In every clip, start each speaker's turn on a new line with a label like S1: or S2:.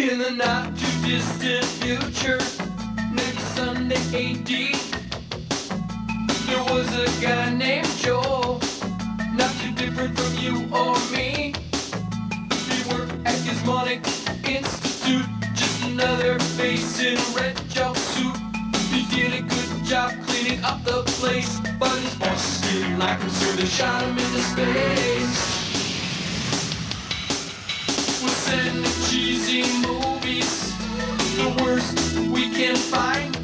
S1: In the not too distant future, maybe Sunday AD, there was a guy named Joel, not too different from you or me. He worked at Gizmonic Institute, just another face in a red jumpsuit. He did a good job cleaning up the place, but his bosses didn't like him, so they shot him into space. We're sending cheesy movies, the worst we can find.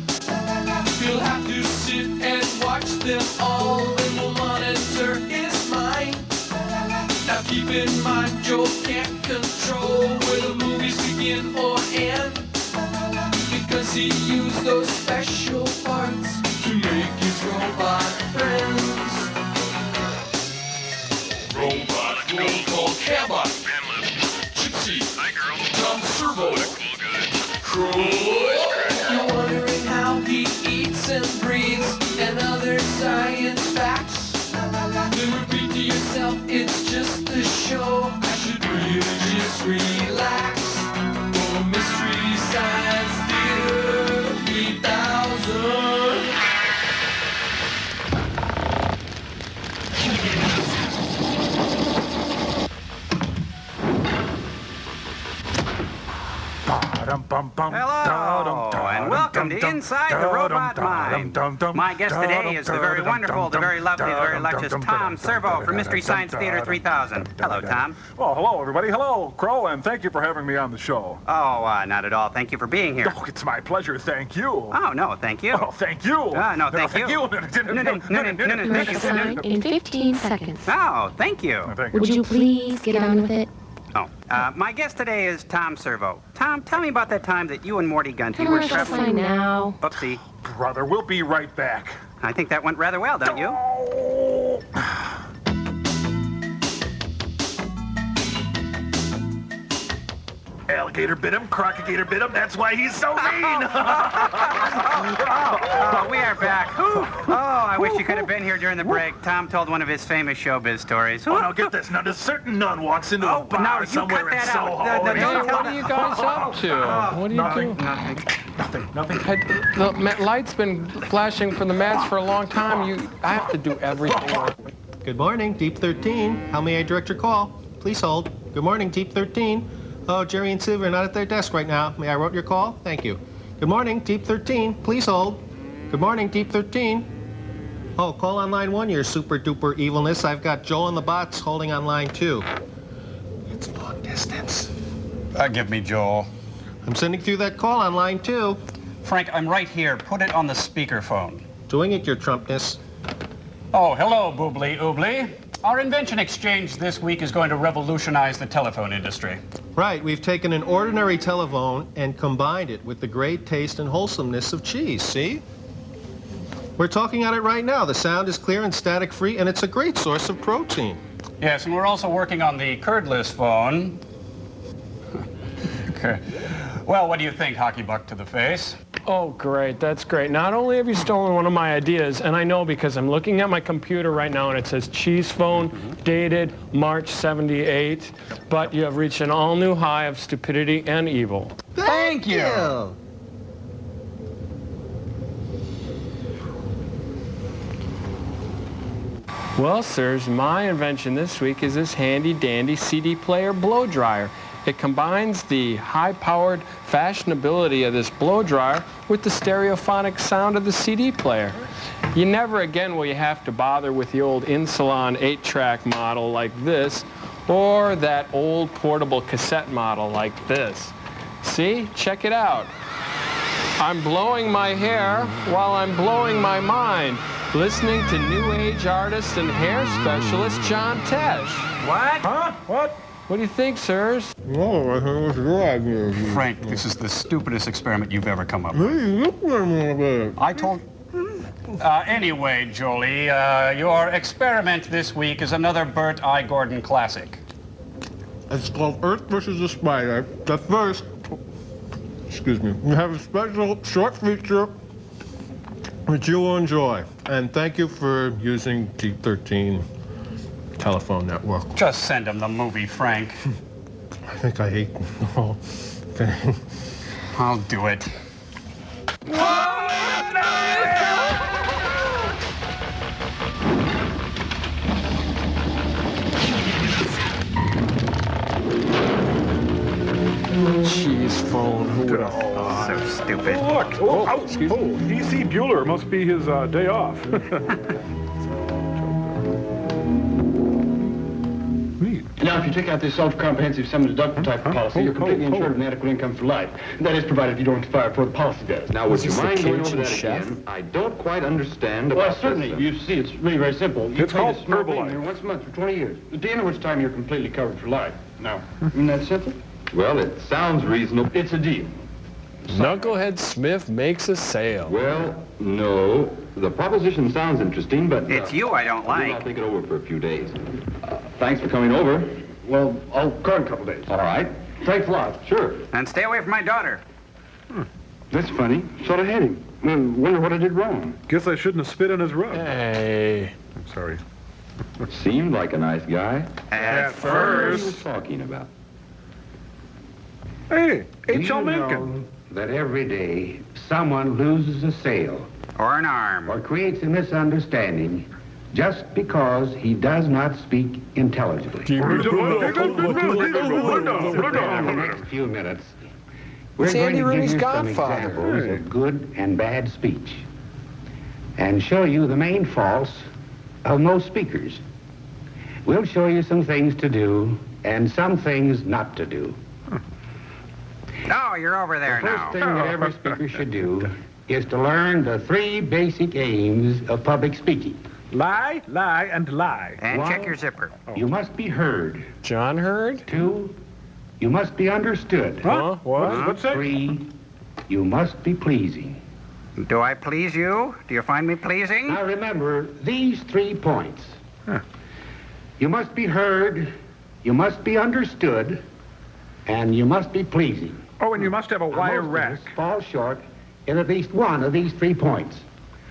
S1: He'll have to sit and watch them all, then we'll monitor his mind. Now keep in mind, Joe can't control where the movies begin or end, because he used those special parts to make his robot friends. Robot, roll call, Cabot, Gypsy, Tom Servo, Crow. You're wondering how he eats and breathes and other science facts. Then repeat to yourself, it's just a show. I should really just relax. For Mystery Science Theater 3000.
S2: Hello, and welcome to Inside the Robot Mind. My guest today is the very wonderful, the very lovely, the very luscious Tom Servo from Mystery Science Theater 3000. Hello, Tom.
S3: Well, hello, everybody. Hello, Crow, and thank you for having me on the show.
S2: Oh, not at all. Thank you for being here.
S3: Oh, it's my pleasure. Thank you.
S2: Oh, no, thank you.
S3: Oh, thank you.
S2: No, thank you.
S3: No,
S4: Commercial sign in 15 seconds.
S2: Oh, thank you.
S4: Would you please get on with it?
S2: Oh, my guest today is Tom Servo. Tom, tell me about that time that you and Morty Gunty were
S4: Commercial
S2: traveling.
S4: sign now.
S2: Oopsie.
S3: Brother, we'll be right back.
S2: I think that went rather well, don't you?
S3: Oh. Alligator bit him, crocagator bit him, that's why he's so mean!
S2: We are back. I wish you could have been here during the break. Tom told one of his famous showbiz stories.
S3: Oh, now get this. Now, a certain nun walks into a bar
S2: now you
S3: somewhere
S2: cut
S3: in
S2: that
S3: Soho.
S2: out.
S3: and
S2: Don't tell
S5: What are you guys up to? What are you doing?
S3: Nothing.
S5: The light's been flashing for the mats for a long time. I have to do everything.
S6: Good morning, Deep 13. How may I direct your call? Please hold. Good morning, Deep 13. Oh, Jerry and Sylvia are not at their desk right now. May I route your call? Thank you. Good morning, Deep 13. Please hold. Good morning, Deep 13. Oh, call on line 1, your super duper evilness. I've got Joel and the bots holding on line 2. It's long distance.
S2: Give me Joel.
S6: I'm sending through that call on line 2.
S2: Frank, I'm right here. Put it on the speakerphone.
S6: Doing it, your Trumpness.
S7: Oh, hello, Boobly Oobly. Our invention exchange this week is going to revolutionize the telephone industry.
S6: Right, we've taken an ordinary telephone and combined it with the great taste and wholesomeness of cheese, see? We're talking on it right now. The sound is clear and static-free, and it's a great source of protein.
S7: Yes, and we're also working on the curdless phone. Okay. Well, what do you think, Hockey Buck to the face?
S5: Oh, great. That's great. Not only have you stolen one of my ideas, and I know because I'm looking at my computer right now and it says Cheese Phone, dated March 78, but you have reached an all-new high of stupidity and evil.
S6: Thank you.
S5: Well, sirs, my invention this week is this handy-dandy CD player blow dryer. It combines the high-powered fashionability of this blow dryer with the stereophonic sound of the CD player. You never again will you have to bother with the old in-salon 8-track model like this, or that old portable cassette model like this. See? Check it out. I'm blowing my hair while I'm blowing my mind, listening to New Age artist and hair specialist John Tesh.
S2: What?
S3: Huh? What?
S5: What do you think, sirs?
S6: Oh, I think it was your idea.
S7: Frank, this is the stupidest experiment you've ever come up with. I told... Anyway, Jolie, your experiment this week is another Bert I. Gordon classic.
S6: It's called Earth versus the Spider. But first, excuse me, we have a special short feature which you will enjoy. And thank you for using G13 telephone network.
S7: Just send him the movie, Frank.
S6: I think I hate... Oh, thing.
S7: I'll do it.
S5: Cheese phone. Who would have?
S2: So stupid.
S3: Look. E.C. Bueller must be his day off.
S8: Now, if you take out this self-comprehensive sum-deductible type of policy, you're completely insured with an adequate income for life. That is provided you don't fire before the policy does.
S9: Now, would you
S5: Is this
S9: mind
S5: the
S9: going over
S5: kitchen
S9: that
S5: chef?
S9: again? I don't quite understand
S8: Well,
S9: about
S8: certainly.
S9: this,
S8: You see, it's really very simple. You
S3: It's
S8: pay
S3: called
S8: this small
S3: Herbalife.
S8: premium once a month for 20 years, at the end of which time you're completely covered for life. Now, isn't that simple?
S9: Well, it sounds reasonable.
S8: It's a deal.
S5: Knucklehead Smith makes a sale.
S9: Well, no. The proposition sounds interesting, but...
S2: It's you I don't
S9: I'll
S2: like.
S9: think it over for a few days. Thanks for coming over.
S8: Well, I'll call in a couple days.
S9: All right.
S8: Thanks a lot.
S9: Sure.
S2: And stay away from my daughter.
S8: That's funny. Sort of had him. Wonder what I did wrong.
S3: Guess I shouldn't have spit on his rug.
S5: Hey.
S3: I'm sorry.
S9: Seemed like a nice guy.
S2: At
S9: What are you
S2: first.
S9: talking about?
S3: Hey,
S10: Do
S3: H.L.
S10: you
S3: Mencken.
S10: know that every day someone loses a sale
S2: Or an arm.
S10: or creates a misunderstanding just because he does not speak intelligibly? In the next few minutes, we're
S5: It's
S10: going
S5: Andy
S10: to give
S5: Rooney's
S10: you some
S5: godfather.
S10: examples
S3: Hey.
S10: of good and bad speech and show you the main faults of most speakers. We'll show you some things to do and some things not to do.
S2: Oh, you're over there
S10: The first
S2: now.
S10: thing that every speaker should do is to learn the 3 basic aims of public speaking.
S3: Lie, lie, and lie.
S2: And
S10: One.
S2: check your zipper.
S10: You must be heard.
S5: John Hurd?
S10: 2, you must be understood.
S5: Huh? What?
S3: What's that?
S10: 3, you must be pleasing.
S2: Do I please you? Do you find me pleasing?
S10: Now remember these 3 points. You must be heard, you must be understood, and you must be pleasing.
S3: Oh, and you must have a
S10: Now,
S3: wire
S10: most of
S3: rack.
S10: us fall short in at least one of these 3 points.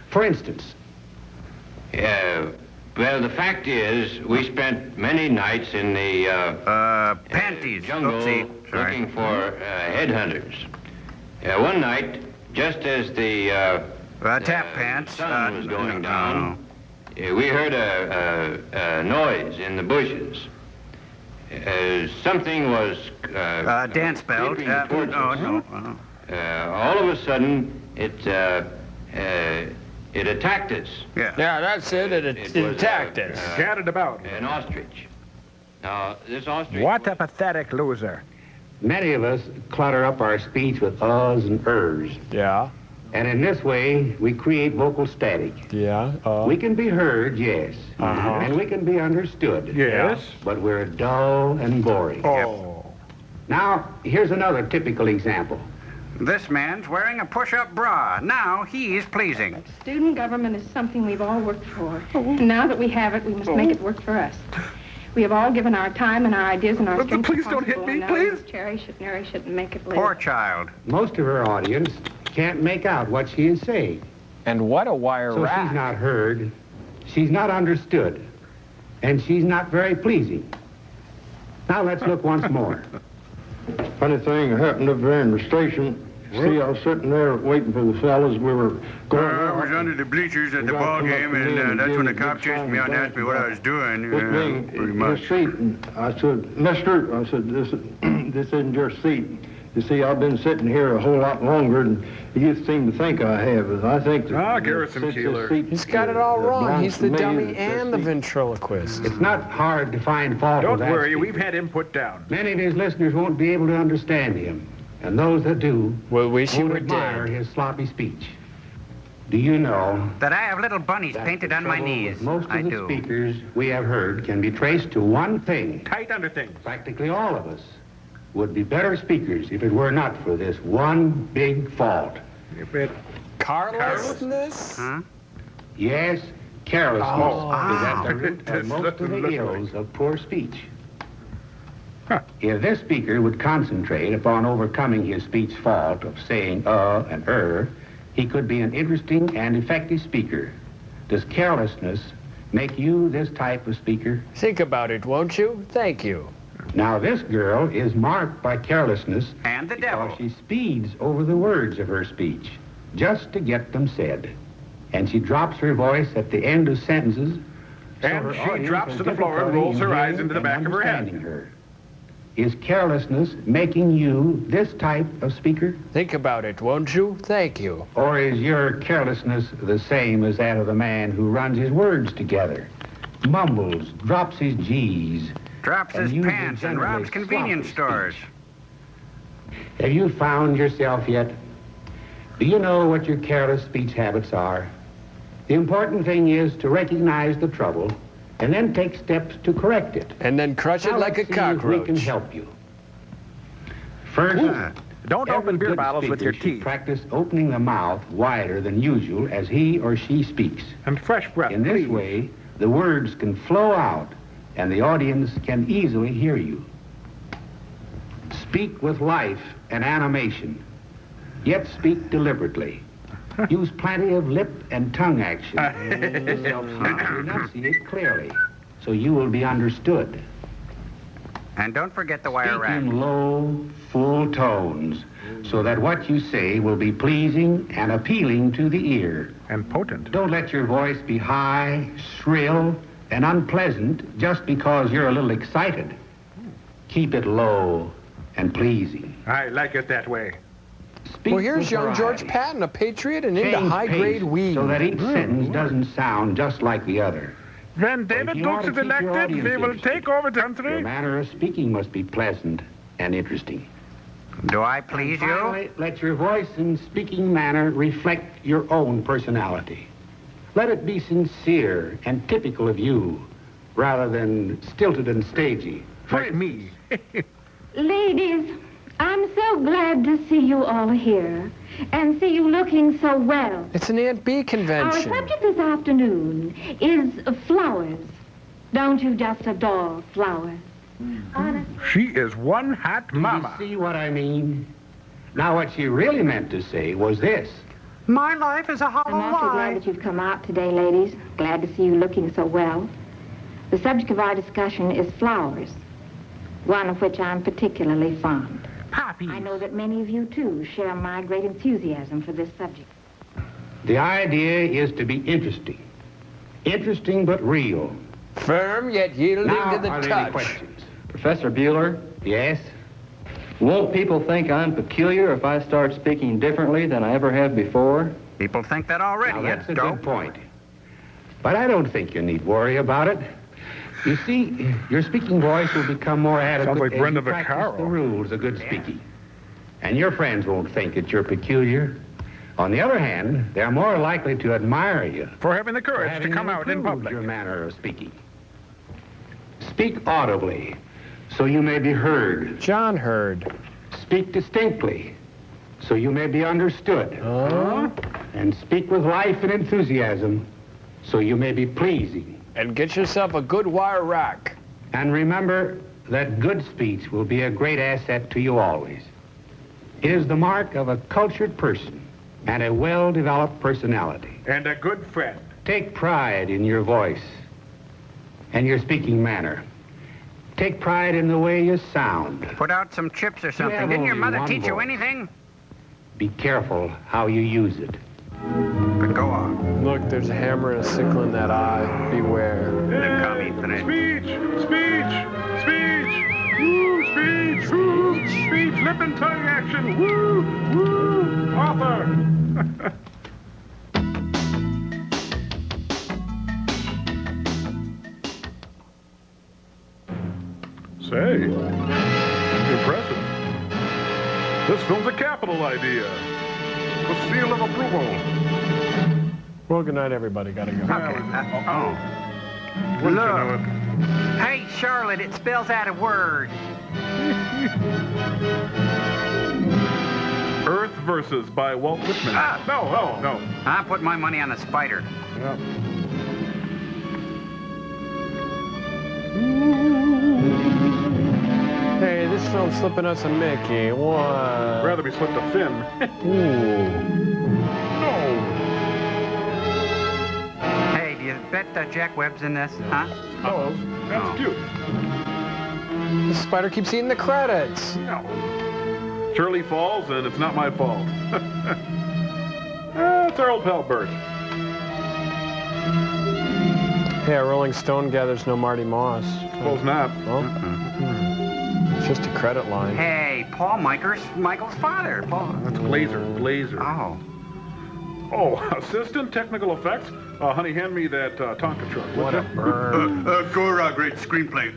S10: For instance,
S11: Well, the fact is, we spent many nights in the
S2: Panties.
S11: jungle
S2: Oopsie. Sorry.
S11: looking for headhunters. One night, just as the
S2: Tap pants.
S11: sun was going
S2: no.
S11: down, we heard a noise in the bushes. Something was
S2: Dance belt.
S11: creeping towards us.
S2: No.
S11: All of a sudden, it attacked us.
S2: Yeah.
S5: Yeah, that's it. It
S11: was,
S5: attacked us.
S3: Scattered about.
S11: An ostrich. Now, this ostrich...
S3: What a pathetic loser.
S10: many of us clutter up our speech with uhs and ers.
S5: Yeah.
S10: And in this way, we create vocal static.
S5: Yeah.
S10: We can be heard, yes.
S5: Uh-huh.
S10: And we can be understood.
S3: Yes.
S10: But we're dull and boring.
S3: Oh.
S10: Now, here's another typical example.
S2: This man's wearing a push-up bra. Now he's pleasing.
S12: Student government is something we've all worked for. And now that we have it, we must make it work for us. We have all given our time and our ideas and our strength.
S3: Please don't hit me,
S12: now
S3: please.
S12: We must cherish it, nourish it, and make it live.
S2: Poor child.
S10: Most of her audience can't make out what she is saying.
S5: And what a wire
S10: So
S5: rack.
S10: she's not heard, she's not understood, and she's not very pleasing. Now let's look once more.
S13: Funny thing happened up there in the station. See, I was sitting there waiting for the fellas. We were going
S2: I was under the bleachers at the ball game, and that's when the cop chased me out and asked me what I was doing. Pretty much.
S13: His seat, and I said, Mister, I said, this isn't your seat. You see, I've been sitting here a whole lot longer than you seem to think I have. I think that...
S3: Garrison Keeler.
S5: He's got it all wrong. He's the dummy
S13: that
S5: and the
S13: seat.
S5: ventriloquist.
S10: It's not hard to find fault
S3: Don't
S10: with that
S3: worry,
S10: speaker.
S3: we've had him put down.
S10: Many of his listeners won't be able to understand him, and those that do
S5: Well, wish you
S10: won't
S5: were
S10: admire
S5: dead.
S10: his sloppy speech. Do you know
S2: That I have little bunnies
S10: that
S2: painted
S10: the
S2: on my
S10: trouble
S2: knees?
S10: with most of
S2: I
S10: the
S2: do.
S10: speakers we have heard can be traced to one thing.
S3: Tight under things.
S10: Practically all of us would be better speakers if it were not for this one big fault.
S3: You bet.
S5: Carelessness?
S2: Huh?
S10: Yes, carelessness
S5: Oh.
S10: is at the root of
S3: That's
S10: most of the
S3: literally.
S10: ills of poor speech.
S3: Huh.
S10: If this speaker would concentrate upon overcoming his speech fault of saying and he could be an interesting and effective speaker. Does carelessness make you this type of speaker?
S5: Think about it, won't you? Thank you.
S10: Now, this girl is marked by carelessness
S2: And the devil.
S10: because she speeds over the words of her speech just to get them said. And she drops her voice at the end of sentences.
S3: And she drops to the floor and rolls her eyes into the back of her head.
S10: Her. Is carelessness making you this type of speaker?
S5: Think about it, won't you? Thank you.
S10: Or is your carelessness the same as that of the man who runs his words together, mumbles, drops his G's,
S2: Drops his pants and robs convenience stores.
S10: Have you found yourself yet? Do you know what your careless speech habits are? The important thing is to recognize the trouble and then take steps to correct it.
S5: And then crush it like a cockroach.
S10: We can help you. First,
S3: don't open beer bottles with your teeth.
S10: Practice opening the mouth wider than usual as he or she speaks.
S3: And fresh breath,
S10: In this way, the words can flow out and the audience can easily hear you. Speak with life and animation, yet speak deliberately. Use plenty of lip and tongue action. This helps you to enunciate clearly, so you will be understood.
S2: And don't forget the wire rack.
S10: Speak in low, full tones, so that what you say will be pleasing and appealing to the ear.
S3: And potent.
S10: Don't let your voice be high, shrill, and unpleasant just because you're a little excited. Keep it low and pleasing.
S3: I like it that way.
S5: Well, here's young George Patton, a patriot and into high-grade weed.
S10: So that each sentence doesn't sound just like the other.
S3: When David Dukes is elected, we will take over the country.
S10: Your manner of speaking must be pleasant and interesting.
S2: Do I please you?
S10: Finally, let your voice and speaking manner reflect your own personality. Let it be sincere and typical of you, rather than stilted and stagey.
S3: Like me.
S12: Ladies, I'm so glad to see you all here and see you looking so well.
S5: It's an Aunt B convention.
S12: Our subject this afternoon is flowers. Don't you just adore flowers? Honest.
S3: She is one hot mama.
S10: Do you see what I mean? Now, what she really meant to say was this.
S2: My life is a hollow
S12: I'm awfully glad that you've come out today, ladies. Glad to see you looking so well. The subject of our discussion is flowers, one of which I'm particularly fond.
S3: Poppy.
S12: I know that many of you, too, share my great enthusiasm for this subject.
S10: The idea is to be interesting. Interesting but real.
S5: Firm yet yielding
S10: Now,
S5: to the
S10: are there any
S5: touch.
S10: questions?
S14: Professor Bueller,
S10: Yes?
S14: won't people think I'm peculiar if I start speaking differently than I ever have before?
S2: People think that already.
S10: Now, that's
S2: It's
S10: a
S2: dope.
S10: good point. But I don't think you need worry about it. You see, your speaking voice will become more adequate
S3: Sounds like
S10: as
S3: Brenda
S10: you practice
S3: Vaccaro.
S10: the rules of good speaking. And your friends won't think that you're peculiar. On the other hand, they're more likely to admire you
S3: For having the
S10: for
S3: courage
S10: having
S3: to come out in
S10: improved
S3: public.
S10: your manner of speaking. Speak audibly, so you may be heard.
S5: John heard.
S10: Speak distinctly, so you may be understood. And speak with life and enthusiasm, so you may be pleasing.
S5: And get yourself a good wire rack.
S10: And remember that good speech will be a great asset to you always. It is the mark of a cultured person and a well-developed personality.
S3: And a good friend.
S10: Take pride in your voice and your speaking manner. Take pride in the way you sound.
S2: Put out some chips or something.
S10: have
S2: Didn't your
S10: only
S2: mother
S10: one
S2: teach you
S10: voice.
S2: anything?
S10: Be careful how you use it.
S2: But go on.
S5: Look, there's a hammer and a sickle in that eye. Beware.
S2: Then come infinite.
S3: Speech! Speech! Speech! Woo! Speech! Woo! Speech! Lip and tongue action! Woo! Woo! Author! Say, impressive. This film's a capital idea. The seal of approval.
S5: Well, good night, everybody. Gotta go.
S2: Oh.
S3: Wouldn't you
S2: Look.
S3: know it?
S2: Hey, Charlotte, it spells out a word.
S3: Earth Versus by Walt Whitman. No.
S2: I put my money on the spider.
S3: Yep.
S5: Hey, this film's slipping us a Mickey. What?
S3: Rather be slipped a fin.
S5: Ooh.
S3: No.
S2: Hey, do you bet Jack Webb's in this, huh?
S3: Oh, that's cute.
S5: The spider keeps eating the credits.
S3: No. Shirley falls, and it's not my fault. It's our old pal Bert.
S5: Yeah, Rolling Stone gathers no Marty Moss.
S3: Suppose not.
S5: Well, it's just a credit line.
S2: Hey, Paul Michael's father. Paul.
S3: That's Glazer.
S2: Oh.
S3: Oh, assistant technical effects? Honey, hand me that Tonka truck.
S5: What a burn.
S15: Gorog, great screenplay.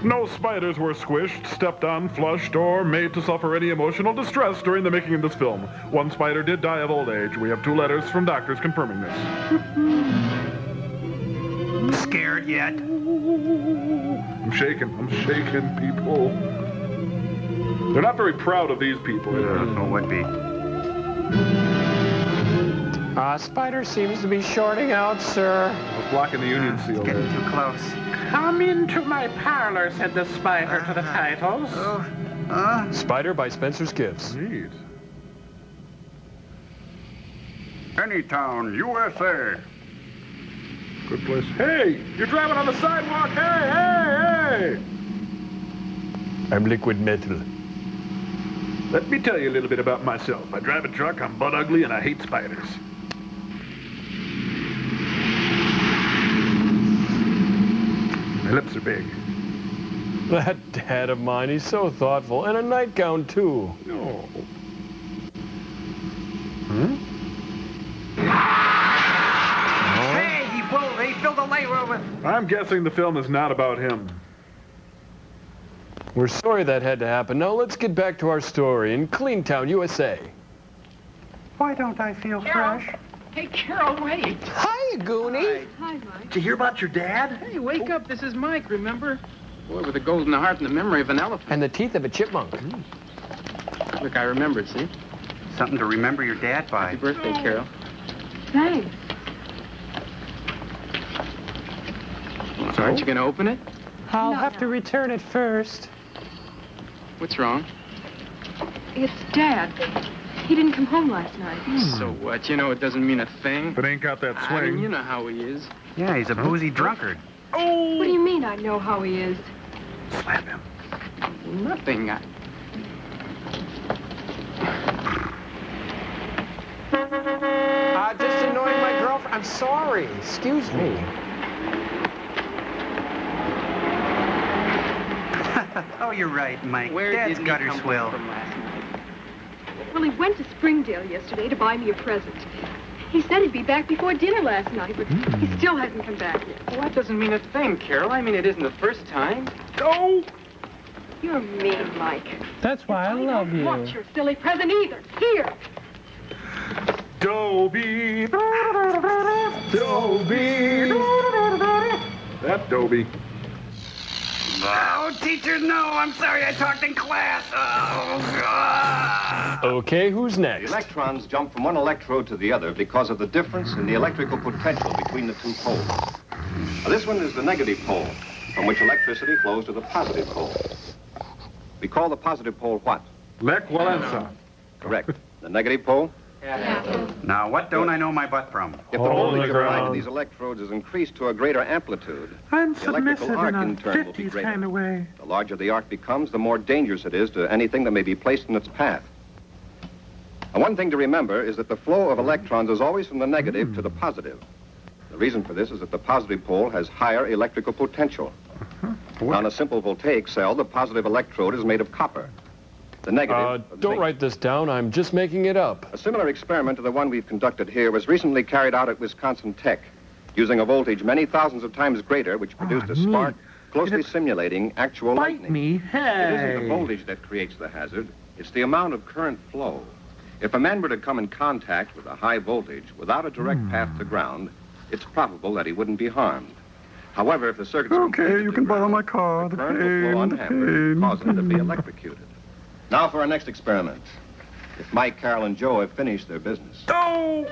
S3: No spiders were squished, stepped on, flushed, or made to suffer any emotional distress during the making of this film. One spider did die of old age. We have 2 letters from doctors confirming this.
S2: Scared yet?
S3: I'm shaking, people. They're not very proud of these people.
S2: No, would be.
S5: Spider seems to be shorting out, sir.
S3: I was blocking the union seal.
S2: Getting too close.
S16: Come into my parlor, said the spider to the titles.
S5: Spider by Spencer's Gifts.
S3: Neat.
S7: Anytown, USA.
S3: Good place. Hey, you're driving on the sidewalk. Hey!
S5: I'm liquid metal.
S3: Let me tell you a little bit about myself. I drive a truck, I'm butt ugly, and I hate spiders. My lips are big.
S5: That dad of mine, he's so thoughtful. And a nightgown, too.
S3: No.
S2: Hey, he filled the light with...
S3: I'm guessing the film is not about him.
S5: We're sorry that had to happen. Now let's get back to our story in Cleantown, USA.
S2: Why don't I feel fresh?
S16: Hey, Carol, wait.
S5: Hi, Goonie.
S16: Hi, Mike.
S15: Did you hear about your dad?
S16: Hey, wake up. This is Mike, remember?
S14: Boy, with a golden heart and the memory of an elephant.
S5: And the teeth of a chipmunk.
S14: Look, I remembered, see?
S2: Something to remember your dad by.
S14: Happy birthday, Carol.
S12: Thanks.
S14: So aren't you going to open it?
S16: I'll have to return it first.
S14: What's wrong?
S17: It's Dad. He didn't come home last night.
S14: So what? You know it doesn't mean a thing.
S3: But ain't got that swing.
S14: I mean, you know how he is.
S2: Yeah, he's a boozy drunkard.
S17: Oh! What do you mean I know how he is?
S3: Slap him.
S14: Nothing.
S5: Just annoyed my girlfriend. I'm sorry. Excuse me.
S2: Oh, you're right, Mike.
S14: Where
S2: Dad's
S14: did
S2: gutter
S14: he come
S2: swill.
S14: from last night?
S17: Well, he went to Springdale yesterday to buy me a present. He said he'd be back before dinner last night, but he still hasn't come back yet.
S14: Well, that doesn't mean a thing, Carol. I mean, it isn't the first time.
S3: Go!
S17: You're mean, Mike.
S16: That's why I love you.
S17: I don't want your silly present either. Here.
S3: Dobie. Dobie. That Dobie.
S2: Oh, teacher, no. I'm sorry I talked in class. Oh, God.
S5: Okay, who's next?
S18: The electrons jump from one electrode to the other because of the difference in the electrical potential between the 2 poles. Now, this one is the negative pole, from which electricity flows to the positive pole. We call the positive pole what?
S3: Lec Walensa.
S18: Correct. The negative pole?
S2: Now, what don't I know my butt from?
S18: If the voltage applied to these electrodes is increased to a greater amplitude,
S16: I'm
S18: the electrical
S16: submissive
S18: arc
S16: in a
S18: in turn will be
S16: 50s
S18: greater.
S16: kind of way.
S18: The larger the arc becomes, the more dangerous it is to anything that may be placed in its path. And one thing to remember is that the flow of electrons is always from the negative to the positive. The reason for this is that the positive pole has higher electrical potential. Now, on a simple voltaic cell, the positive electrode is made of copper. The negative of
S5: Don't
S18: zinc.
S5: write this down. I'm just making it up.
S18: A similar experiment to the one we've conducted here was recently carried out at Wisconsin Tech, using a voltage many thousands of times greater, which produced a spark closely simulating actual lightning.
S16: Me,
S18: It isn't the voltage that creates the hazard, it's the amount of current flow. If a man were to come in contact with a high voltage without a direct path to ground, it's probable that he wouldn't be harmed. However, if the circuit's
S3: Okay, you can borrow my car. The
S18: current will flow
S3: pain, the
S18: unhampered,
S3: pain.
S18: causing him to be electrocuted. Now for our next experiment. If Mike, Carol, and Joe have finished their business.
S3: Oh!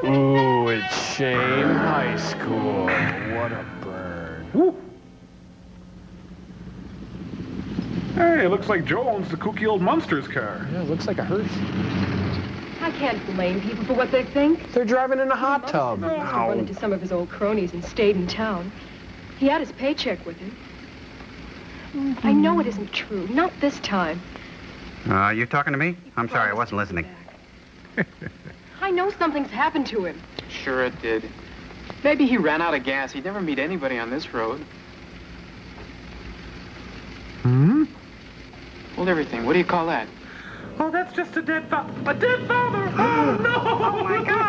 S5: Ooh, it's Shane High School. What a burn.
S3: Woo. Hey, looks like Joe owns the kooky old Munsters car.
S5: Yeah, it looks like a hearse.
S17: I can't blame people for what they think.
S5: They're driving in a hot tub.
S17: He must have run into some of his old cronies and stayed in town. He had his paycheck with him. I know it isn't true. Not this time.
S2: You talking to me? I'm sorry, I wasn't listening.
S17: I know something's happened to him.
S19: Sure it did. Maybe he ran out of gas. He'd never meet anybody on this road.
S3: Hmm?
S19: Hold everything. What do you call that?
S3: Oh, that's just a dead father. A dead father! Oh, no!
S2: Oh, my God!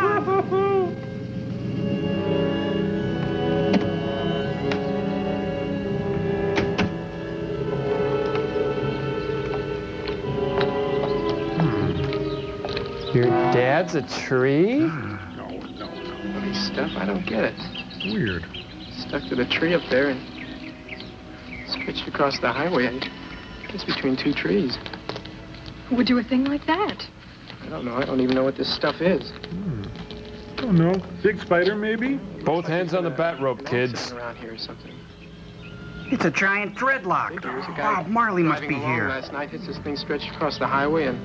S5: Your dad's a tree?
S3: No.
S19: Funny stuff. I don't get it.
S3: Weird.
S19: Stuck to the tree up there and stretched across the highway. I guess between two trees.
S17: Who would do a thing like that?
S19: I don't know. I don't even know what this stuff is.
S3: I don't know. Big spider, maybe?
S5: Both hands on the bat rope, kids.
S19: Around here or something.
S2: It's a giant dreadlock. Oh, Marley must be here.
S19: Last night hits this thing stretched across the highway and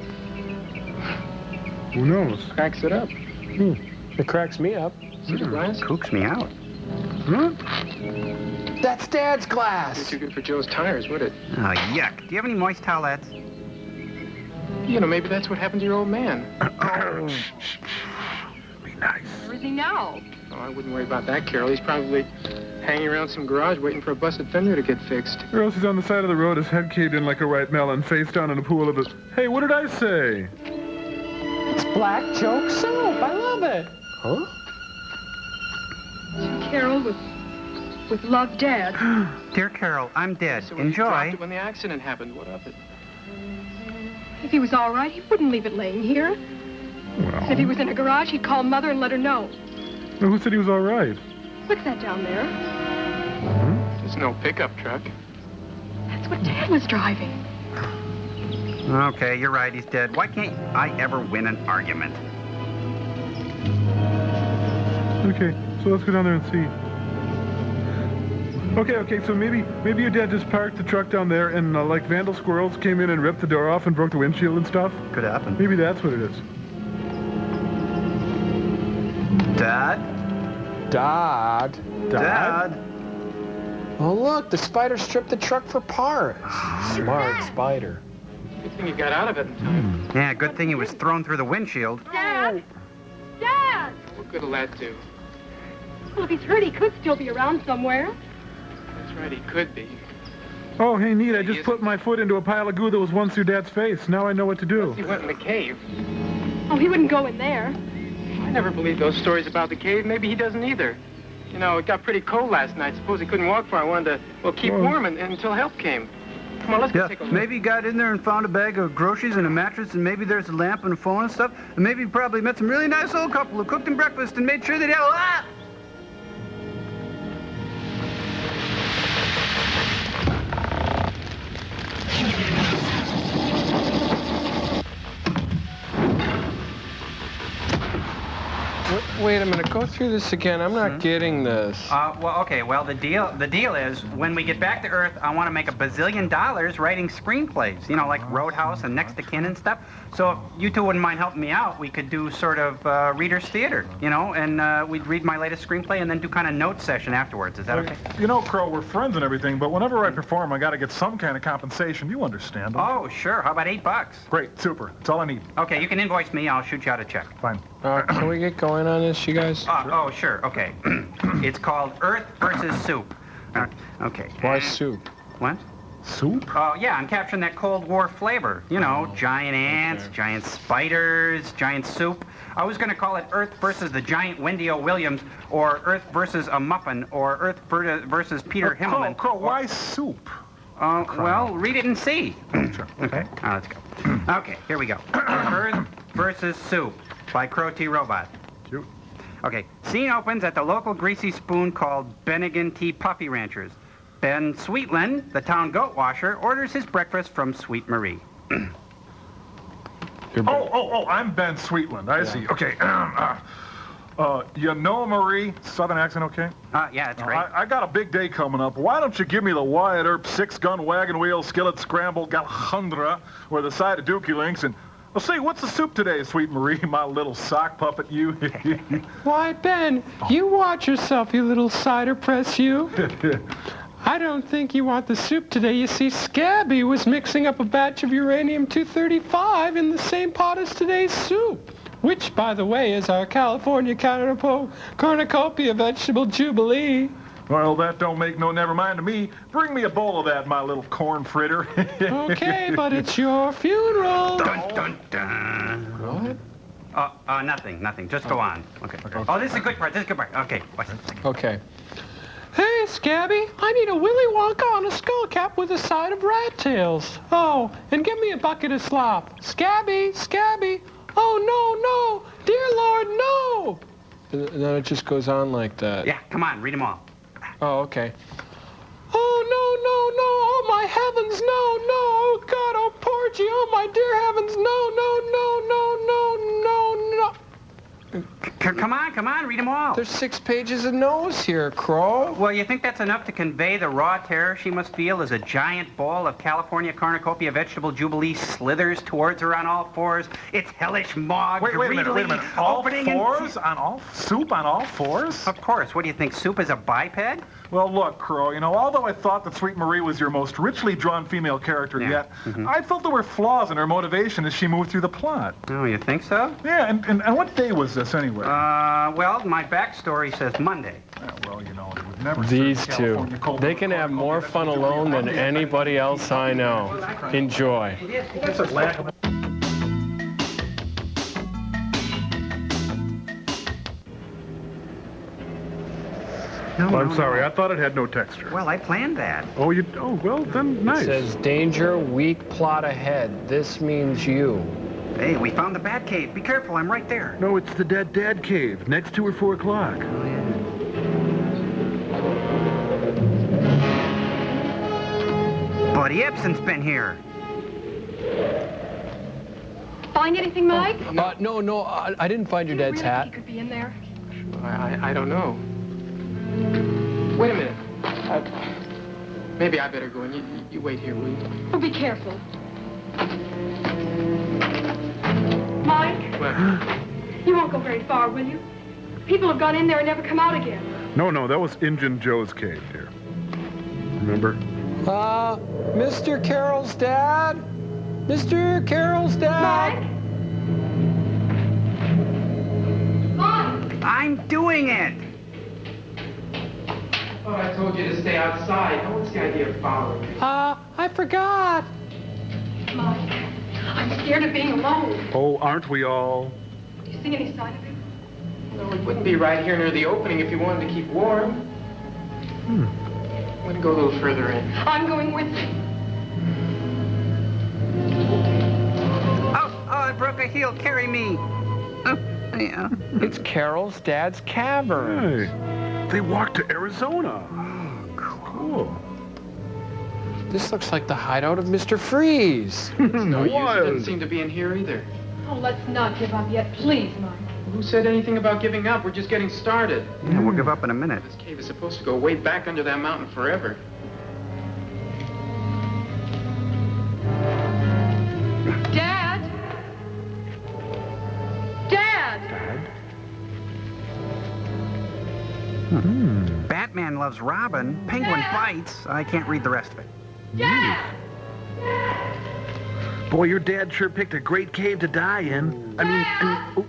S3: Who knows?
S19: cracks it up.
S5: It cracks me up.
S19: See the glass?
S2: Kooks me out.
S5: That's Dad's glass.
S19: Be too good for Joe's tires, would it?
S2: Oh, yuck. Do you have any moist towelettes?
S19: You know, maybe that's what happened to your old man.
S3: Be nice.
S17: Where is he now?
S19: Oh, I wouldn't worry about that, Carol. He's probably hanging around some garage waiting for a busted fender to get fixed.
S3: Or else he's on the side of the road, his head caved in like a ripe melon, face down in a pool of it. Hey, what did I say?
S5: It's black joke soup. I love it.
S3: Huh?
S17: To Carol with love, Dad.
S2: Dear Carol, I'm dead.
S19: So when he
S2: Enjoy.
S19: dropped it when the accident happened, what of it?
S17: If he was all right, he wouldn't leave it laying here.
S3: Well,
S17: If he was in a garage, he'd call Mother and let her know.
S3: who said he was all right?
S17: What's that down there?
S19: There's no pickup truck.
S17: That's what Dad was driving.
S2: Okay, you're right. He's dead. Why can't I ever win an argument?
S3: Okay, so let's go down there and see. Okay, so maybe your dad just parked the truck down there and like vandal squirrels came in and ripped the door off and broke the windshield and stuff.
S2: Could happen.
S3: Maybe that's what it is.
S2: Dad?
S5: Dad? Oh, look, the spider stripped the truck for parts. Smart spider.
S19: Good thing you got out of it in time.
S2: Yeah, good thing he was thrown through the windshield.
S17: Dad! Dad!
S19: What good will that do?
S17: Well, if he's hurt, he could still be around somewhere.
S19: That's right, he could be.
S3: Oh, hey, neat, I just put my foot into a pile of goo that was once your dad's face. Now I know what to do.
S19: He went in the cave.
S17: Oh, he wouldn't go in there.
S19: I never believed those stories about the cave. Maybe he doesn't either. You know, it got pretty cold last night. Suppose he couldn't walk far. I wanted to, well, keep warm until help came. Come on, let's go take a look.
S2: Maybe he got in there and found a bag of groceries and a mattress, and maybe there's a lamp and a phone and stuff. And maybe he probably met some really nice old couple who cooked him breakfast and made sure they'd have a lot.
S5: Wait a minute, go through this again. I'm not getting this.
S2: Well, okay, well, the deal is, when we get back to Earth, I want to make $1 bazillion writing screenplays, you know, like Roadhouse and Next to Kin and stuff. So if you two wouldn't mind helping me out, we could do sort of reader's theater, you know, and we'd read my latest screenplay and then do kind of note session afterwards. Is that okay?
S3: You know, Crow, we're friends and everything, but whenever I perform, I got to get some kind of compensation. You understand? Don't you?
S2: Oh, sure. How about $8?
S3: Great, super. That's all I need.
S2: Okay, you can invoice me. I'll shoot you out a check.
S3: Fine.
S5: Can we get going on this, you guys?
S2: Oh, sure. Okay. It's called Earth versus Soup. Okay.
S5: Why soup?
S2: What?
S3: Soup?
S2: Oh, yeah, I'm capturing that Cold War flavor. You know, giant ants, giant spiders, giant soup. I was going to call it Earth versus the giant Wendy O. Williams, or Earth versus a muffin, or Earth versus Peter Himmelman.
S3: Crow, why soup?
S2: Well, read it and see.
S3: Sure.
S2: Okay. Let's go. Okay, here we go. Earth versus Soup by Crow T. Robot.
S3: Cute.
S2: Okay, scene opens at the local greasy spoon called Bennigan T. Puffy Ranchers. Ben Sweetland, the town goat washer, orders his breakfast from Sweet Marie.
S3: I'm Ben Sweetland. I see. Okay. You know Marie, Southern accent, okay?
S2: Yeah, that's right.
S3: I got a big day coming up. Why don't you give me the Wyatt Earp 6-gun wagon wheel skillet scrambled galhandra with a side of Dookie Links and Well, say, what's the soup today, Sweet Marie, my little sock puppet, you?
S5: Why, Ben, you watch yourself, you little cider press, you. I don't think you want the soup today. You see, Scabby was mixing up a batch of uranium-235 in the same pot as today's soup, which, by the way, is our California cornucopia vegetable jubilee.
S3: Well, that don't make no never mind to me. Bring me a bowl of that, my little corn fritter.
S5: Okay, but it's your funeral.
S2: Dun, dun, dun. What? Nothing. Just go on. Okay. Oh, this is a good part. Okay. Watch this.
S5: Okay. Hey, Scabby, I need a Willy Wonka on a skull cap with a side of rat tails. Oh, and give me a bucket of slop. Scabby. Oh, no. Dear Lord, no. And then it just goes on like that.
S2: Yeah, come on, read them all.
S5: Oh, okay. Oh, no. Oh, my heavens, no. Oh, God, oh, Porgy, oh, my dear heavens, no.
S2: Come on, read them all.
S5: There's 6 pages of no's here, Crow.
S2: Well, you think that's enough to convey the raw terror she must feel as a giant ball of California cornucopia vegetable jubilee slithers towards her on all fours? Its hellish maw
S3: Wait a minute. All fours? Soup on all fours?
S2: Of course. What do you think, soup is a biped?
S3: Well, look, Crow, although I thought that Sweet Marie was your most richly drawn female character yet, I felt there were flaws in her motivation as she moved through the plot.
S2: Oh, you think so?
S3: Yeah, and what day was this, anyway?
S2: Well, my backstory says Monday.
S3: Well, it would never
S5: These two, they can have more fun alone than anybody else I know. Enjoy.
S3: That's a lack of... I'm sorry. I thought it had no texture.
S2: Well, I planned that.
S3: Oh, well, then, nice.
S5: It says, danger, weak plot ahead. This means you.
S2: Hey, we found the bat cave. Be careful, I'm right there.
S3: No, it's the Dead Dad cave, next to her 4 o'clock.
S2: Oh, yeah. Buddy Ibsen's been here.
S17: Find anything, Mike?
S5: No, I didn't find your dad's hat.
S17: He could be in there.
S19: I don't know. Wait a minute. Maybe I better go in. You wait here, will you?
S17: Oh, be careful. Mike?
S19: What?
S17: You won't go very far, will you? People have gone in there and never come out again.
S3: No, that was Injun Joe's cave, dear. Remember?
S5: Mr. Carroll's dad? Mr. Carroll's dad?
S17: Mike!
S2: I'm doing it!
S19: Oh, I told you to stay outside. What's the idea of following me?
S5: I forgot.
S17: Mike, I'm scared of being alone.
S3: Oh, aren't we all?
S17: Do you see any sign of him?
S19: No, it wouldn't be right here near the opening if you wanted to keep warm. Wouldn't go a little further in.
S17: I'm going with you.
S2: Oh, I broke a heel. Carry me. Oh, yeah.
S5: It's Carol's dad's cavern.
S3: Hey, they walked to Arizona. Oh, cool.
S5: This looks like the hideout of Mr. Freeze.
S19: No use. It doesn't seem to be in here either.
S17: Oh, let's not give up yet, please, Mike.
S19: Who said anything about giving up? We're just getting started.
S2: Yeah, we'll give up in a minute.
S19: This cave is supposed to go way back under that mountain forever.
S17: Dad? Dad?
S2: Batman loves Robin. Penguin bites. I can't read the rest of it.
S17: Dad!
S15: Boy, your dad sure picked a great cave to die in.
S17: Dad!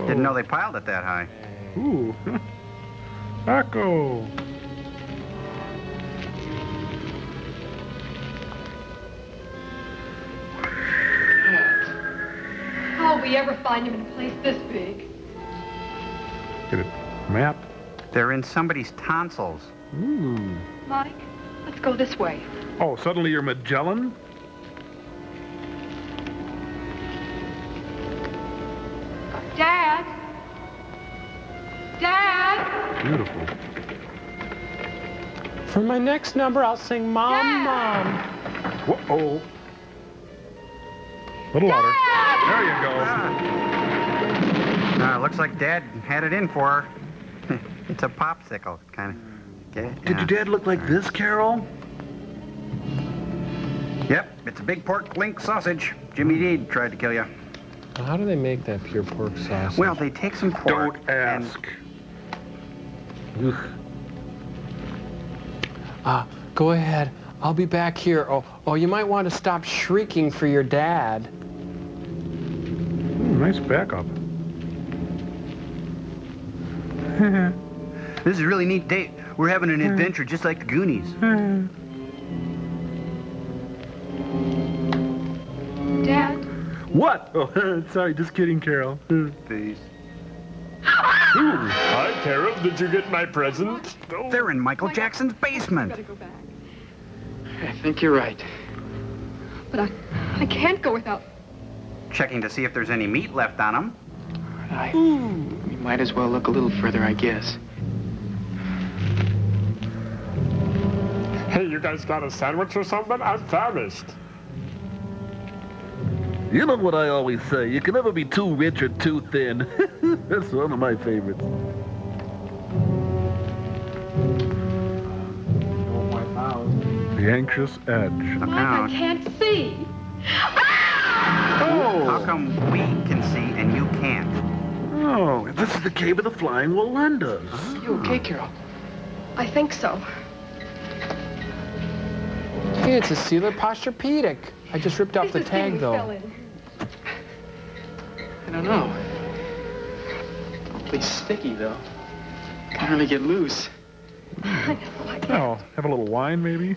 S2: Didn't know they piled it that high.
S3: Ooh. Taco.
S17: How'll we ever find him in a place this big?
S3: Get a map.
S2: They're in somebody's tonsils.
S3: Ooh.
S17: Mike, let's go this way.
S3: Oh, suddenly you're Magellan?
S17: Dad? Dad?
S3: Beautiful.
S5: For my next number, I'll sing Mom, Mom.
S3: Whoa-oh. Little louder. There you go.
S2: Looks like Dad had it in for her. It's a popsicle, kind of.
S15: Did your dad look like this, Carol?
S2: Yep, it's a big pork link sausage. Jimmy Deed tried to kill you.
S5: How do they make that pure pork sausage?
S2: Well, they take some pork.
S3: Don't ask.
S5: Go ahead. I'll be back here. Oh, you might want to stop shrieking for your dad.
S3: Nice backup.
S2: This is a really neat date. We're having an adventure just like the Goonies.
S17: Dad?
S3: What? Oh, sorry, just kidding, Carol.
S2: Peace.
S5: Hi, Carol. Did you get my present?
S2: They're in Michael Jackson's basement.
S17: Gotta go back.
S19: I think you're right.
S17: But I can't go without...
S2: Checking to see if there's any meat left on them.
S19: We might as well look a little further, I guess.
S5: Hey, you guys got a sandwich or something? I'm famished.
S15: You know what I always say, you can never be too rich or too thin. That's one of my favorites.
S3: The anxious edge.
S17: Mike, I can't see.
S2: Oh! How come we can see and you can't?
S3: Oh, this is the cave of the flying Walendas.
S19: You okay, Carol?
S17: I think so.
S5: Hey, it's a Sealer Posturepedic. I just ripped off the tag, though.
S19: I don't know. Awfully sticky, though. Can't really get loose.
S3: Oh, have a little wine, maybe?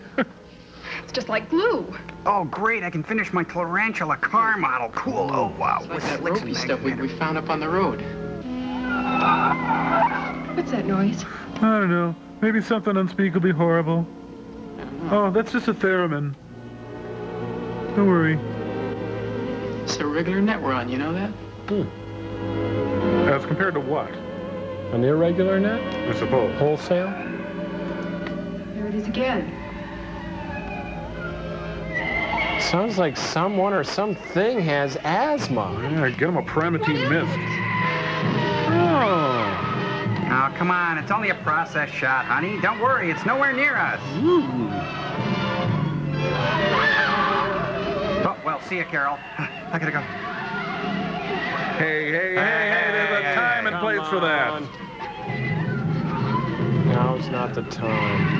S17: It's just like glue.
S2: Oh, great. I can finish my Tarantula car model. Cool. Oh, wow.
S19: It's like that ropey stuff we found up on the road.
S17: What's that noise?
S3: I don't know. Maybe something unspeakably horrible. Oh, that's just a theremin. Don't worry.
S19: It's a regular net we're on, you know that?
S3: As compared to what?
S5: An irregular net?
S3: I suppose.
S5: Wholesale?
S17: There it is again.
S5: Sounds like someone or something has asthma.
S3: Yeah, get him a Primatine Mist. Oh.
S2: Oh, come on. It's only a process shot, honey. Don't worry. It's nowhere near us.
S3: Ooh.
S2: Oh, well, see ya, Carol. I gotta go.
S3: Hey, there's a time and place for that.
S5: Now's not the time.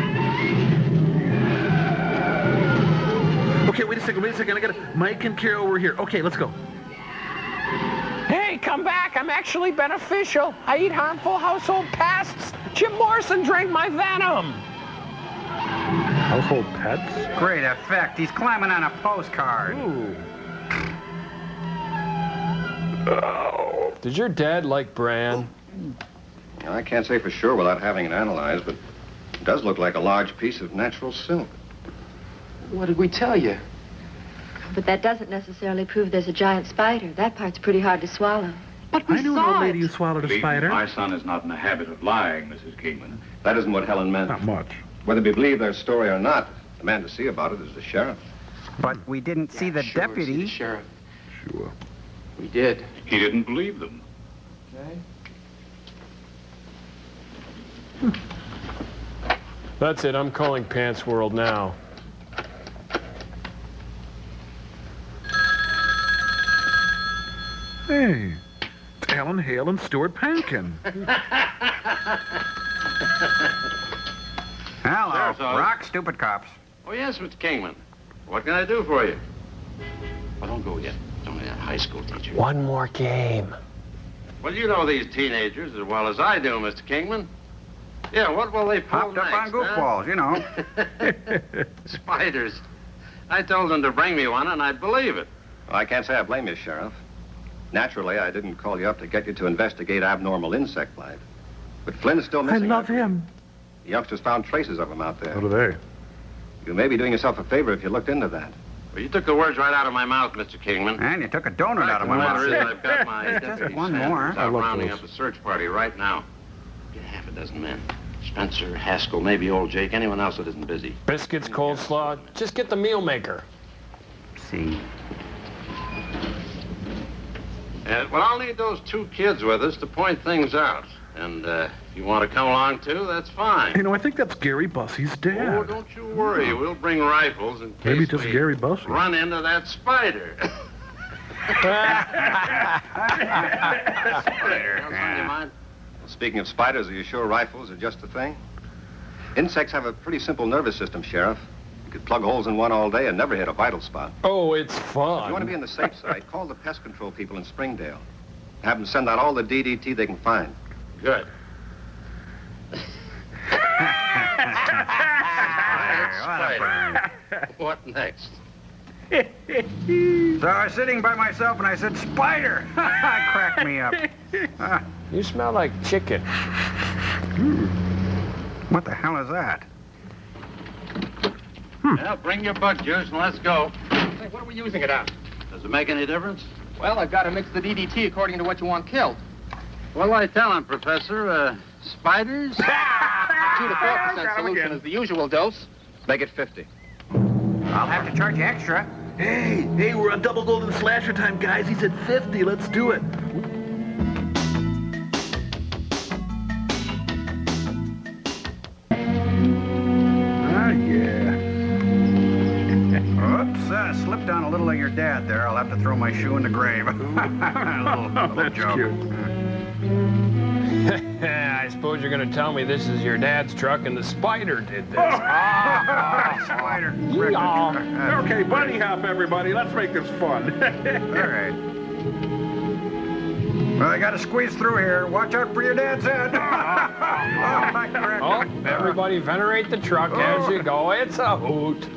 S3: Okay, wait a second. I gotta... Mike and Carol were here. Okay, let's go.
S5: Hey, come back. I'm actually beneficial. I eat harmful household pests. Jim Morrison drank my venom.
S3: Household pets?
S2: Great effect. He's climbing on a postcard.
S3: Ooh.
S5: Oh. Did your dad like Bran?
S18: I can't say for sure without having it analyzed, but it does look like a large piece of natural silk.
S19: What did we tell you?
S12: But that doesn't necessarily prove there's a giant spider. That part's pretty hard to swallow.
S17: But we
S3: I knew an old lady who swallowed a spider.
S9: My son is not in the habit of lying, Mrs. Kingman.
S18: That isn't what Helen meant.
S3: Not much.
S18: Whether we believe their story or not, the man to see about it is the sheriff.
S2: But we didn't see the
S19: Sure,
S2: deputy.
S19: see the sheriff.
S3: Sure.
S19: We did.
S9: He didn't believe them.
S19: Okay.
S5: That's it. I'm calling Pants World now.
S3: Hey, it's Alan Hale and Stuart Pankin.
S2: Hello.
S11: There's
S2: Rock stupid cops.
S11: Oh, yes, Mr. Kingman. What can I do for you? Well, don't go yet. It's only a high school teacher.
S5: One more game.
S11: Well, you know these teenagers as well as I do, Mr. Kingman. Yeah, what will they pull
S2: Hopped up
S11: next,
S2: on goofballs, you know.
S11: Spiders. I told them to bring me one, and I'd believe it.
S18: Well, I can't say I blame you, Sheriff. Naturally, I didn't call you up to get you to investigate abnormal insect life. But Flynn's still missing.
S3: I love him.
S18: The youngsters found traces of him out there.
S3: What are they?
S18: You may be doing yourself a favor if you looked into that.
S11: Well, you took the words right out of my mouth, Mr. Kingman.
S2: And you took a donut out of my mouth.
S11: The matter is, I've got my deputy
S2: one
S11: Sanders
S2: more.
S11: out rounding up a search party right now. Get half a dozen men. Spencer, Haskell, maybe old Jake, anyone else that isn't busy.
S5: Biscuits, coleslaw. Just get the meal maker.
S2: See.
S11: Well, I'll need those two kids with us to point things out. And if you want to come along, too, that's fine.
S3: You know, I think that's Gary Bussey's dad.
S11: Oh, don't you worry. We'll bring rifles in case
S3: Maybe just
S11: we
S3: Gary Bussey.
S11: run into that spider.
S18: Well, speaking of spiders, are you sure rifles are just the thing? Insects have a pretty simple nervous system, Sheriff. You could plug holes in one all day and never hit a vital spot.
S5: Oh, it's fun.
S18: If you want to be on the safe side, call the pest control people in Springdale. Have them send out all the DDT they can find.
S11: Good. What next?
S2: So I was sitting by myself and I said, spider! Cracked me up.
S5: You smell like chicken.
S2: What the hell is that?
S11: Well, bring your bug juice and let's go.
S19: Hey, what are we using it on?
S11: Does it make any difference?
S19: Well, I've got to mix the DDT according to what you want killed.
S11: What'll I tell him, Professor? Spiders?
S19: 2 to 4% solution is the usual dose.
S18: Make it 50.
S2: I'll have to charge you extra.
S15: Hey, we're on double golden slasher time, guys. He said 50. Let's do it.
S2: Oops, slipped on a little of your dad there. I'll have to throw my shoe in the grave. little joke.
S5: I suppose you're going to tell me this is your dad's truck and the spider did this.
S2: Spider.
S3: Okay, bunny hop, everybody. Let's make this fun.
S2: All right. Well, I got to squeeze through here. Watch out for your dad's head.
S5: Everybody venerate the truck as you go. It's a hoot.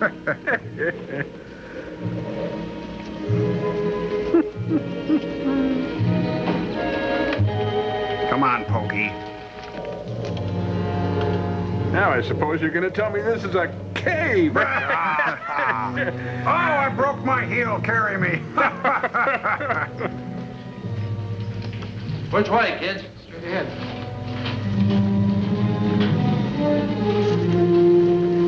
S2: Come on, Pokey.
S3: Now I suppose you're going to tell me this is a cave.
S2: Oh, I broke my heel. Carry me.
S11: Which way, kids?
S19: Straight ahead.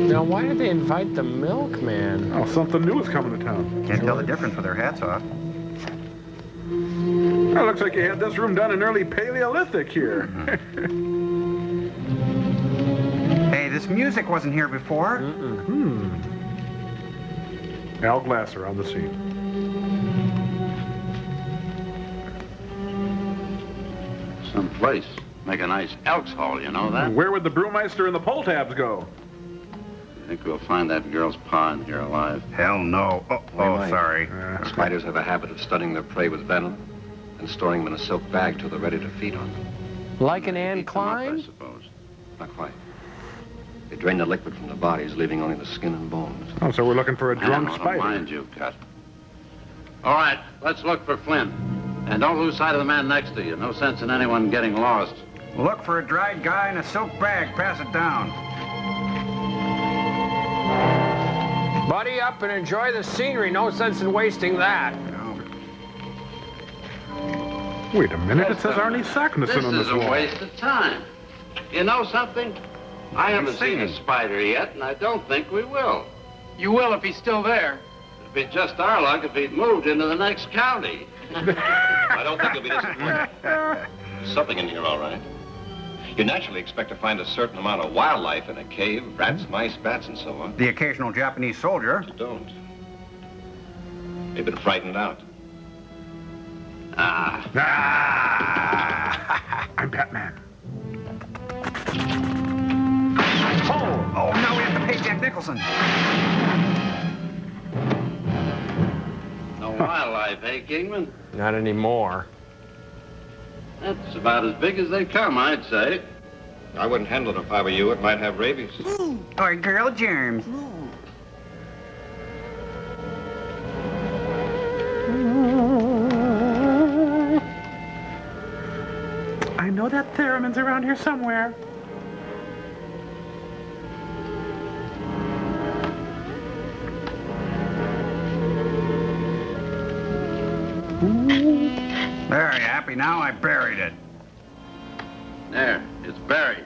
S5: Now, why did they invite the milkman?
S3: Oh, something new is coming to town.
S2: Can't tell the difference with their hats off.
S3: Well, looks like you had this room done in early Paleolithic here.
S2: Hey, this music wasn't here before.
S3: Al Glasser on the scene.
S11: Some place. Make a nice Elks Hall, you know that?
S3: Where would the brewmeister and the pull tabs go?
S11: I think we'll find that girl's pa in here alive.
S2: Hell no. Oh, sorry.
S18: Spiders have a habit of studying their prey with venom and storing them in a silk bag till they're ready to feed on them.
S5: Like an Anne
S11: I
S5: Klein?
S11: suppose.
S18: Not quite. They drain the liquid from the bodies, leaving only the skin and bones.
S3: Oh, so we're looking for a drunk
S11: Don't
S3: spider.
S11: mind you, Cut. All right, let's look for Flynn. And don't lose sight of the man next to you. No sense in anyone getting lost.
S2: Look for a dried guy in a silk bag. Pass it down.
S5: Buddy up and enjoy the scenery. No sense in wasting that.
S3: Wait a minute, it says Arnie Sacknesson on this
S11: This is a
S3: wall.
S11: waste of time. You know something? I haven't seen a spider yet, and I don't think we will.
S19: You will if he's still there.
S11: It'd be just our luck if he'd moved into the next county.
S18: I don't think you'll be disappointed. There's something in here, all right. You naturally expect to find a certain amount of wildlife in a cave, rats, mice, bats, and so on.
S2: The occasional Japanese soldier.
S18: You don't. They've been frightened out.
S3: I'm Batman.
S2: Oh, now we have to pay Jack Nicholson.
S11: No wildlife, eh, Kingman?
S5: Not anymore.
S11: That's about as big as they come, I'd say.
S18: I wouldn't handle it if I were you. It might have rabies.
S2: Or girl germs.
S3: I know that theremin's around here somewhere.
S2: There, you happy now? I buried it.
S11: There, it's buried.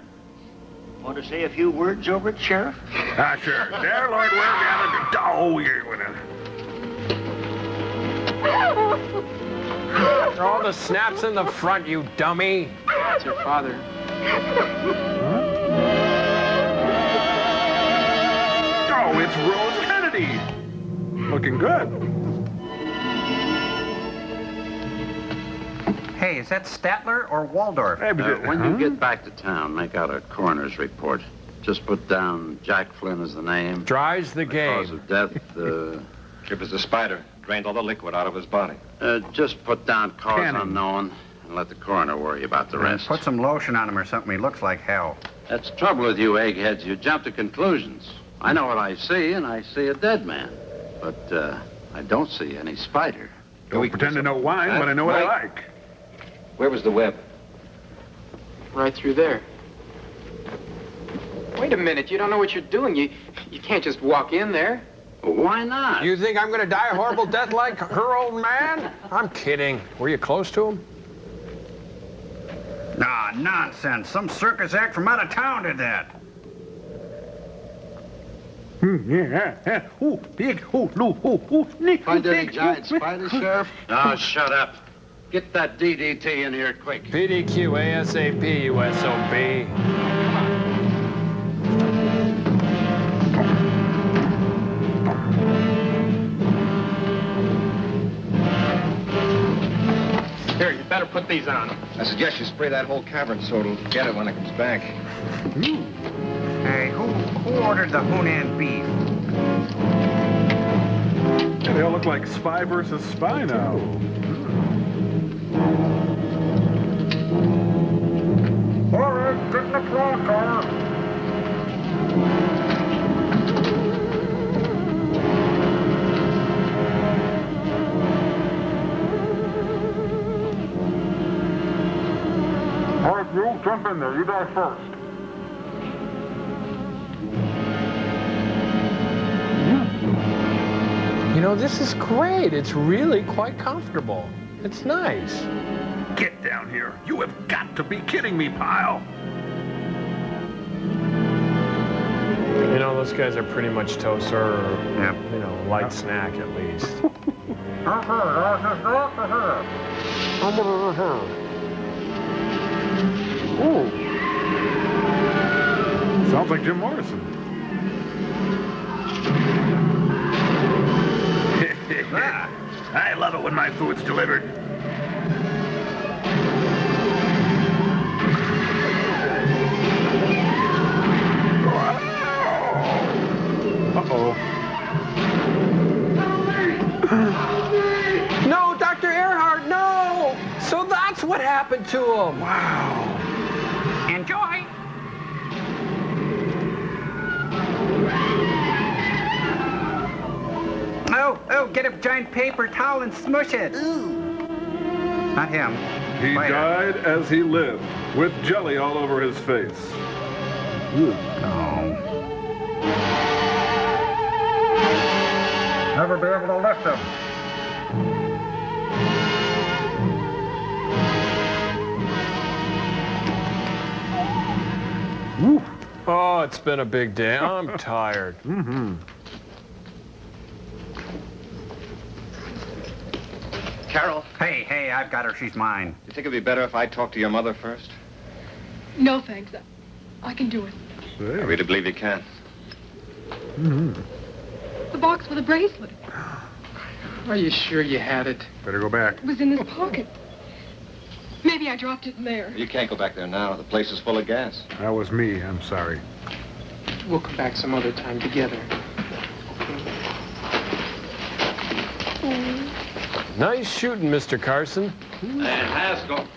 S20: Want to say a few words over it, Sheriff?
S3: Sure. There, Lord, we're gathered. Oh, you're gonna...
S5: Throw the snaps in the front, you dummy.
S19: That's her father.
S3: Oh, it's Rose Kennedy. Looking good.
S2: Hey, is that Statler or Waldorf?
S11: When you get back to town, make out a coroner's report. Just put down Jack Flynn as the name.
S5: Dry's the game.
S11: Cause of death,
S18: It was the spider. Drained all the liquid out of his body.
S11: just put down cause unknown and let the coroner worry about the rest.
S2: Put some lotion on him or something. He looks like hell.
S11: That's the trouble with you eggheads. You jump to conclusions. I know what I see, and I see a dead man. But I don't see any spider.
S3: Don't pretend to know wine when I know what I like.
S18: Where was the web?
S19: Right through there. Wait a minute. You don't know what you're doing. You can't just walk in there.
S11: Why not?
S5: You think I'm going to die a horrible death like her old man? I'm kidding. Were you close to him?
S2: Nah, nonsense. Some circus act from out of town did that.
S3: Yeah. Ooh, big. Ooh, Nick.
S11: Find any giant spiders, Sheriff? No, shut up. Get that DDT in here quick.
S5: PDQ ASAP, USOB.
S19: Here, you better put these on him.
S18: I suggest you spray that whole cavern so it'll get it when it comes back.
S2: Hey, who ordered the Hunan beef?
S3: Yeah, they all look like spy versus spy now. All right, get in the clock car. All right, you jump in there. You die first.
S5: You know, this is great. It's really quite comfortable. It's nice.
S3: Get down here. You have got to be kidding me, pal.
S5: You know, those guys are pretty much toast or, you know, light snack at least.
S3: Ooh. Sounds like Jim Morrison. I love it when my food's delivered. Uh-oh.
S5: No, Dr. Earhart, no! So that's what happened to him.
S3: Wow.
S2: Enjoy. Oh, get a giant paper towel and smush it. Ooh. Not him.
S3: He died as he lived, with jelly all over his face. Ooh.
S2: Oh. Never be able to lift him.
S5: Woo. Oh, it's been a big day. I'm tired.
S3: Mm-hmm.
S18: Carol?
S2: Hey, I've got her. She's mine.
S18: Do you think it'd be better if I talked to your mother first?
S17: No, thanks. I can do it.
S18: I really believe you can.
S3: Mm-hmm.
S17: The box with the bracelet.
S19: Are you sure you had it?
S3: Better go back.
S17: It was in this pocket. Maybe I dropped it in there.
S18: You can't go back there now. The place is full of gas.
S3: That was me. I'm sorry.
S19: We'll come back some other time together.
S5: Nice shooting, Mr. Carson.
S11: Hey, Haskell,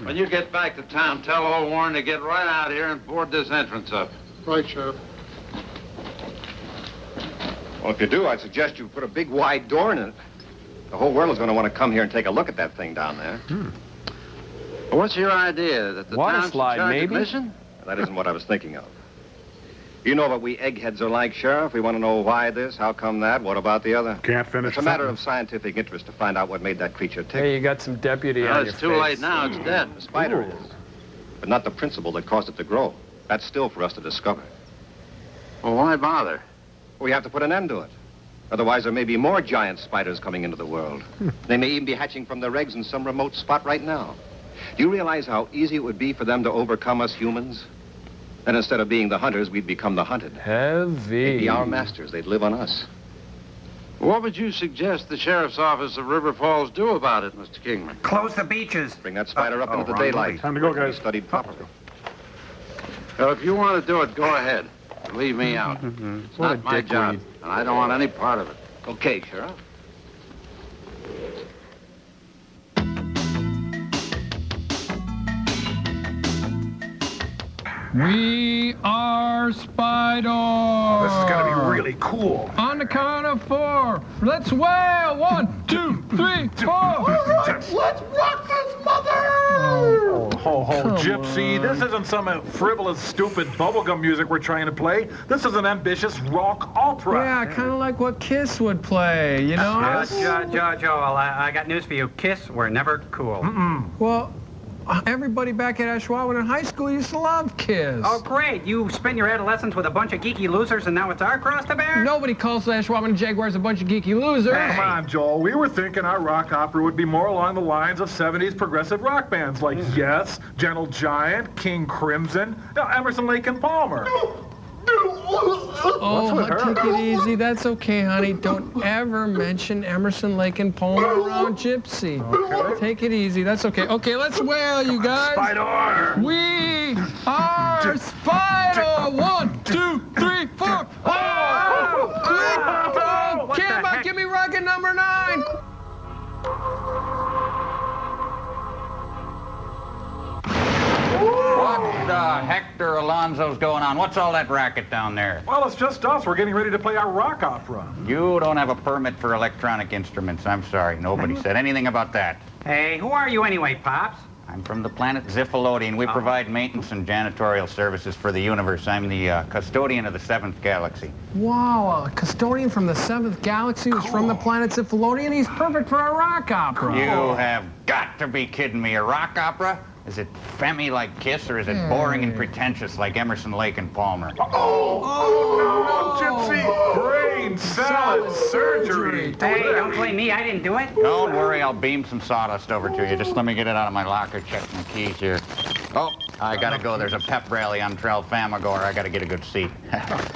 S11: when you get back to town, tell old Warren to get right out here and board this entrance up.
S13: Right, Sheriff.
S18: Well, if you do, I'd suggest you put a big wide door in it. The whole world is going to want to come here and take a look at that thing down there.
S11: Well, what's your idea? That the
S5: Water
S11: town should
S5: slide,
S11: charge
S5: maybe?
S11: admission?
S18: That isn't what I was thinking of. You know what we eggheads are like, Sheriff. We want to know why this, how come that, what about the other.
S3: Can't finish.
S18: It's a matter of scientific interest to find out what made that creature tick.
S5: Hey, you got some deputy on your
S11: It's too
S5: face.
S11: late now. It's dead.
S18: The spider is. But not the principle that caused it to grow. That's still for us to discover.
S11: Well, why bother?
S18: We have to put an end to it. Otherwise, there may be more giant spiders coming into the world. They may even be hatching from their eggs in some remote spot right now. Do you realize how easy it would be for them to overcome us humans? Then instead of being the hunters, we'd become the hunted.
S5: Heavy.
S18: They'd be our masters. They'd live on us.
S11: What would you suggest the sheriff's office of River Falls do about it, Mr. Kingman?
S2: Close the beaches.
S18: Bring that spider up into the
S2: wrong
S18: daylight.
S2: movie.
S3: Time to go, guys.
S18: Studied properly.
S11: Well, if you want to do it, go ahead. Leave me out. It's
S5: What a
S11: not my
S5: dickweed.
S11: job, and I don't want any part of it.
S18: Okay, Sheriff.
S5: We are Spiders.
S3: This is gonna be really cool.
S5: On the count of 4, let's wail. 1, 2, 3, 4.
S3: Let's rock this mother! Oh, Gypsy, this isn't some frivolous, stupid bubblegum music we're trying to play. This is an ambitious rock opera.
S5: Yeah, kind of like what Kiss would play, you know?
S2: Joe, well, I got news for you. Kiss were never cool.
S5: Well, everybody back at Ashwaubenon in high school used to love Kiss.
S2: Oh, great. You spent your adolescence with a bunch of geeky losers, and now it's our cross to bear?
S5: Nobody calls the Ashwaubenon Jaguars a bunch of geeky losers.
S3: Come on, Joel. We were thinking our rock opera would be more along the lines of 70s progressive rock bands like Yes, Gentle Giant, King Crimson, Emerson, Lake and Palmer.
S5: Oh, take it easy. That's okay, honey. Don't ever mention Emerson, Lake and Palmer around Gypsy. Okay. Take it easy. That's okay. Okay, let's wail, you guys.
S3: Spider!
S5: We are Spider! 1, 2, 3, 4. Oh! Kim, give me rocket number 9.
S21: What the Hector Alonso's going on? What's all that racket down there?
S3: Well, it's just us. We're getting ready to play our rock opera.
S21: You don't have a permit for electronic instruments. I'm sorry. Nobody said anything about that.
S2: Hey, who are you anyway, Pops?
S21: I'm from the planet Ziffalodian. We provide maintenance and janitorial services for the universe. I'm the custodian of the 7th galaxy.
S5: Wow, a custodian from the 7th galaxy who's from the planet Ziffalodian. He's perfect for a rock opera.
S21: You have got to be kidding me. A rock opera? Is it femmy like Kiss, or is it boring and pretentious like Emerson, Lake and Palmer?
S3: Oh, no, Gypsy! Brain salad surgery!
S2: Hey, don't blame me. I didn't do it.
S21: Don't worry, I'll beam some sawdust over to you. Just let me get it out of my locker, check my keys here. Oh, I gotta go. There's a pep rally on Tralfamadore. I gotta get a good seat.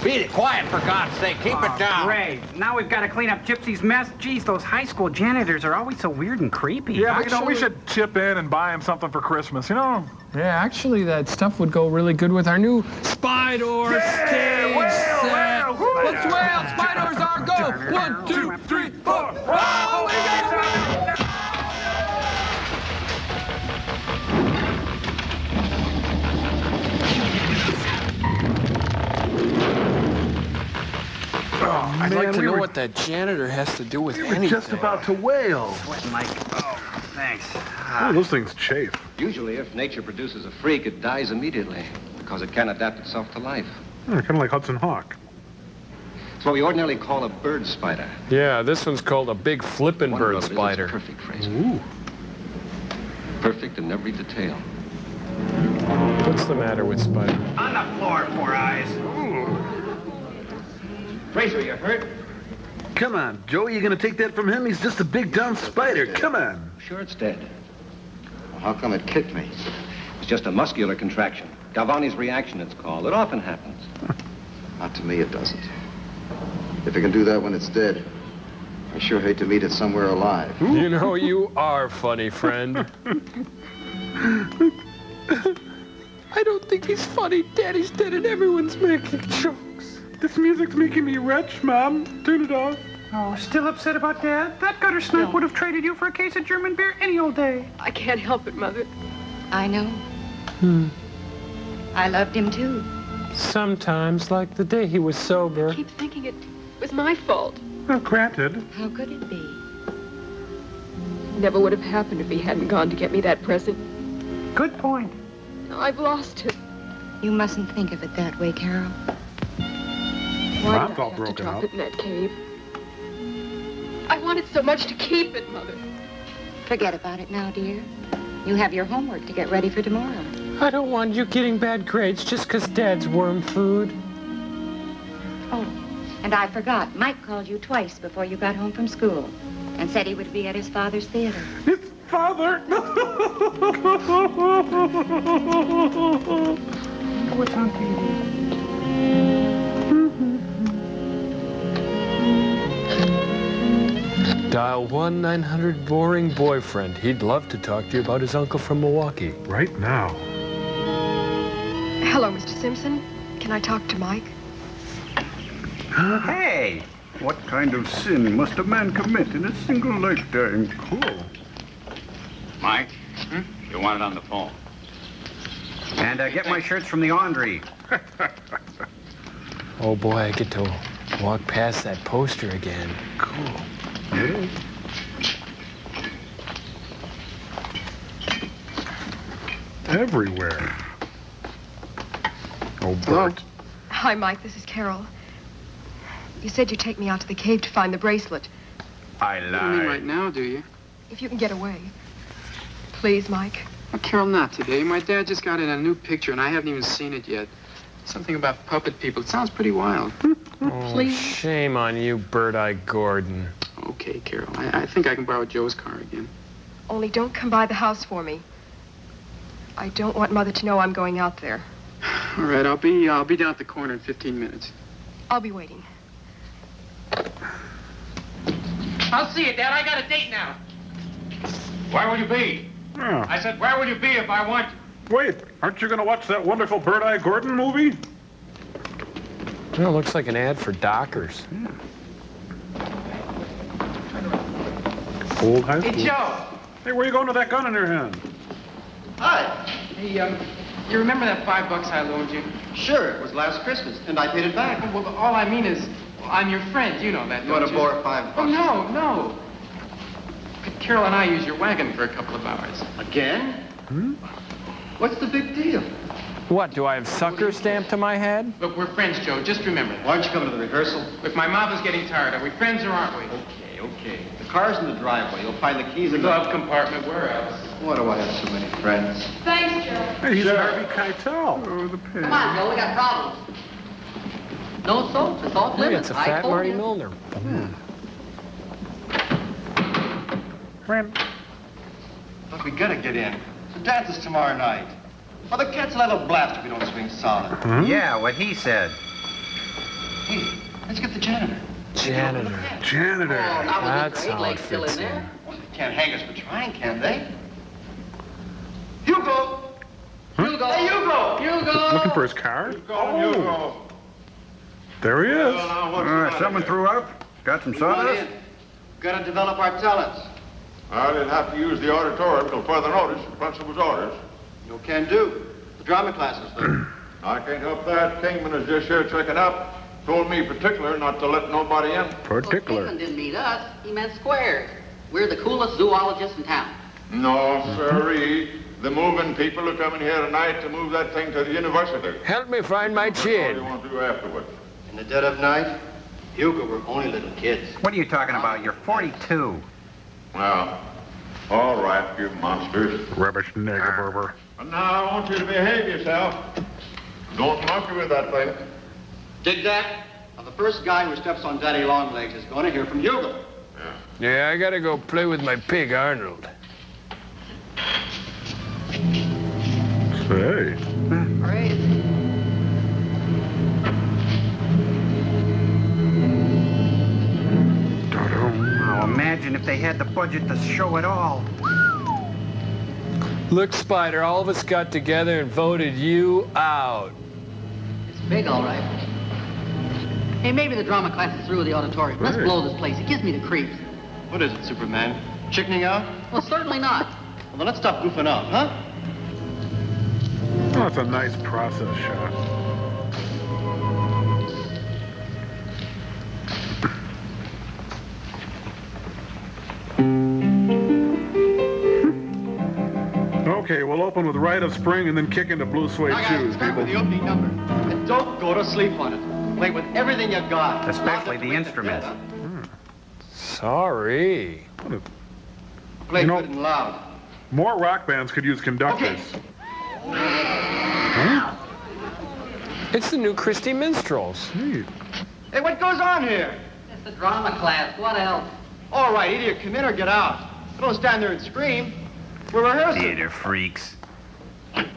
S21: Be quiet, for God's sake. Keep it down.
S2: Great. Now we've got to clean up Gypsy's mess. Geez, those high school janitors are always so weird and creepy.
S3: Yeah, but you know, we should chip in and buy him something for Christmas, you know?
S5: Yeah, actually, that stuff would go really good with our new Spidor stage set. Let's wail! Spidors are go! 1, 2, 3, 4. Oh, we got it! I'd like to know what that janitor has to do with anything.
S3: We were just about to wail.
S2: Sweating like, oh, thanks.
S3: Oh, those things chafe.
S18: Usually, if nature produces a freak, it dies immediately because it can't adapt itself to life.
S3: Kind of like Hudson Hawk.
S18: It's what we ordinarily call a bird spider.
S5: Yeah, this one's called a big flippin' bird spider.
S18: It's a perfect phrase. Ooh. Perfect in every detail.
S5: What's the matter with Spider?
S2: On the floor, Four Eyes.
S18: Fraser, you hurt?
S15: Come on, Joey, you gonna take that from him? He's just a big dumb spider. Come on.
S18: Sure it's dead. Well, how come it kicked me? It's just a muscular contraction. Galvani's reaction, it's called. It often happens.
S22: Not to me, it doesn't. If it can do that when it's dead, I sure hate to meet it somewhere alive.
S5: You know, you are funny, friend. I don't think he's funny. Daddy's dead and everyone's making jokes.
S3: This music's making me rich, Mom. Turn it off.
S16: Oh, still upset about Dad? That gutter snipe would have traded you for a case of German beer any old day.
S17: I can't help it, Mother.
S4: I know. I loved him, too.
S5: Sometimes, like the day he was sober.
S17: I keep thinking it was my fault.
S3: Well, granted.
S4: How could it be?
S17: Never would have happened if he hadn't gone to get me that present.
S16: Good point.
S17: I've lost him.
S4: You mustn't think of it that way, Carol.
S17: Why did I have to drop it in that cave? I wanted so much to keep it, Mother.
S4: Forget about it now, dear. You have your homework to get ready for tomorrow.
S5: I don't want you getting bad grades just 'cause Dad's worm food.
S4: Oh, and I forgot. Mike called you twice before you got home from school and said he would be at his father's theater.
S3: Father!
S2: What's on TV?
S5: Dial 1-900-BORING-BOYFRIEND. He'd love to talk to you about his uncle from Milwaukee.
S3: Right now.
S17: Hello, Mr. Simpson. Can I talk to Mike?
S2: Hey!
S1: What kind of sin must a man commit in a single lifetime?
S3: Cool.
S7: Mike, you want it on the phone.
S2: And get my shirts from the laundry.
S5: Oh boy, I get to walk past that poster again. Cool.
S1: Yeah.
S3: Everywhere. Oh, Bert.
S17: Hi, Mike. This is Carol. You said you'd take me out to the cave to find the bracelet.
S2: I
S19: You don't mean right now, do you?
S17: If you can get away. Please, Mike.
S19: Oh, Carol, not today. My dad just got in a new picture, and I haven't even seen it yet. Something about puppet people. It sounds pretty wild.
S5: Oh,
S17: Please.
S5: shame on you, Bird-Eye Gordon.
S19: Okay, Carol. I think I can borrow Joe's car again.
S17: Only don't come by the house for me. I don't want Mother to know I'm going out there.
S19: All right, I'll be down at the corner in 15 minutes.
S17: I'll be waiting.
S6: I'll see you, Dad. I got a date now.
S7: Where will you be?
S3: Yeah.
S7: I said, where will you be if I want you?
S3: Wait, aren't you going to watch that wonderful Bird-Eye Gordon movie?
S5: Well, it looks like an ad for Dockers.
S3: Yeah. Old high school.
S6: Hey, Joe.
S3: Hey, where you going with that gun in your hand?
S19: Hi. Hey, you remember that $5 I loaned you?
S22: Sure, it was last Christmas, and I paid it back.
S19: Well, all I mean is, I'm your friend. You know that,
S22: You want
S19: don't
S22: to borrow $5?
S19: Oh, no. Could Carol and I use your wagon for a couple of hours?
S22: Again? What's the big deal?
S5: What, do I have sucker stamped to my head?
S19: Look, we're friends, Joe. Just remember that.
S22: Why don't you come to the rehearsal?
S19: Look, my mouth is getting tired. Are we friends or aren't we?
S22: Okay. The car's in the driveway. You'll find the keys
S19: The
S22: in
S19: glove compartment. Where else?
S22: Why do I have so many friends?
S17: Thanks, Joe.
S3: Hey, he's Harvey Keitel.
S1: Oh, the pen.
S6: Come on, Joe. We got problems. No soap. It's all
S5: Hey,
S6: lemon.
S5: it's a
S6: I
S5: fat
S6: told
S5: Marty
S6: you.
S5: Milner.
S22: Look, we gotta get in. The dance is tomorrow night. Well, the cats will have a blast if we don't swing solid.
S2: Yeah, what he said.
S22: Hey, let's get the janitor.
S5: Janitor.
S3: Janitor.
S6: Oh, that was
S5: That's
S6: great.
S5: how it
S6: Lake's still
S5: fits
S6: in there.
S22: Well, they can't hang us for trying, can they? Hugo!
S6: Hugo.
S22: Hey, Hugo!
S6: Hugo.
S3: Looking for his car?
S22: Oh.
S3: There he is.
S1: Someone threw up? Got some sawdust?
S22: Gotta develop our talents.
S23: I didn't have to use the auditorium till further notice. The principal's orders.
S22: No can do. The drama classes, though.
S23: I can't help that. Kingman is just here checking up. Told me particular not to let nobody in.
S1: Particular.
S6: Well, Kingman didn't mean us. He meant squares. We're the coolest zoologists in town.
S23: No, sirree. The moving people are coming here tonight to move that thing to the university.
S5: Help me find my
S23: What do you
S5: chin.
S23: want to do afterwards?
S22: In the dead of night, Hugo, we're only little kids.
S2: What are you talking about? You're 42.
S23: Well, all right, you monsters.
S3: Rubbish nigger.
S23: And now I want you to behave yourself. Don't monkey with that thing.
S22: Dig that? Now, the first guy who steps on Daddy Longlegs is going to hear from Hugo.
S5: Yeah, I gotta go play with my pig, Arnold.
S3: Say.
S6: Great.
S2: Oh, imagine if they had the budget to show it all.
S5: Look, Spider, all of us got together and voted you out.
S6: It's big, all right. Hey, maybe the drama class is through with the auditorium. Let's
S3: Hey.
S6: blow this place. It gives me the creeps.
S22: What is it, Superman? Chickening out?
S6: Well, certainly not.
S22: Well, then let's stop goofing out, huh?
S3: Oh, that's a nice process shot. Okay, we'll open with Rite of Spring and then kick into Blue Suede
S22: Now, guys,
S3: Shoes,
S22: start
S3: people.
S22: with the opening number. And don't go to sleep on it. Play with everything you got.
S2: Especially the instruments.
S5: Sorry.
S22: Play
S3: You know-
S22: good and loud.
S3: More rock bands could use conductors.
S5: It's the new Christie Minstrels.
S22: Hey, what goes on here?
S6: It's the drama class. What else?
S22: All right, either you come in or get out. Don't stand there and scream.
S19: We're rehearsing.
S2: Theater freaks.
S6: 1,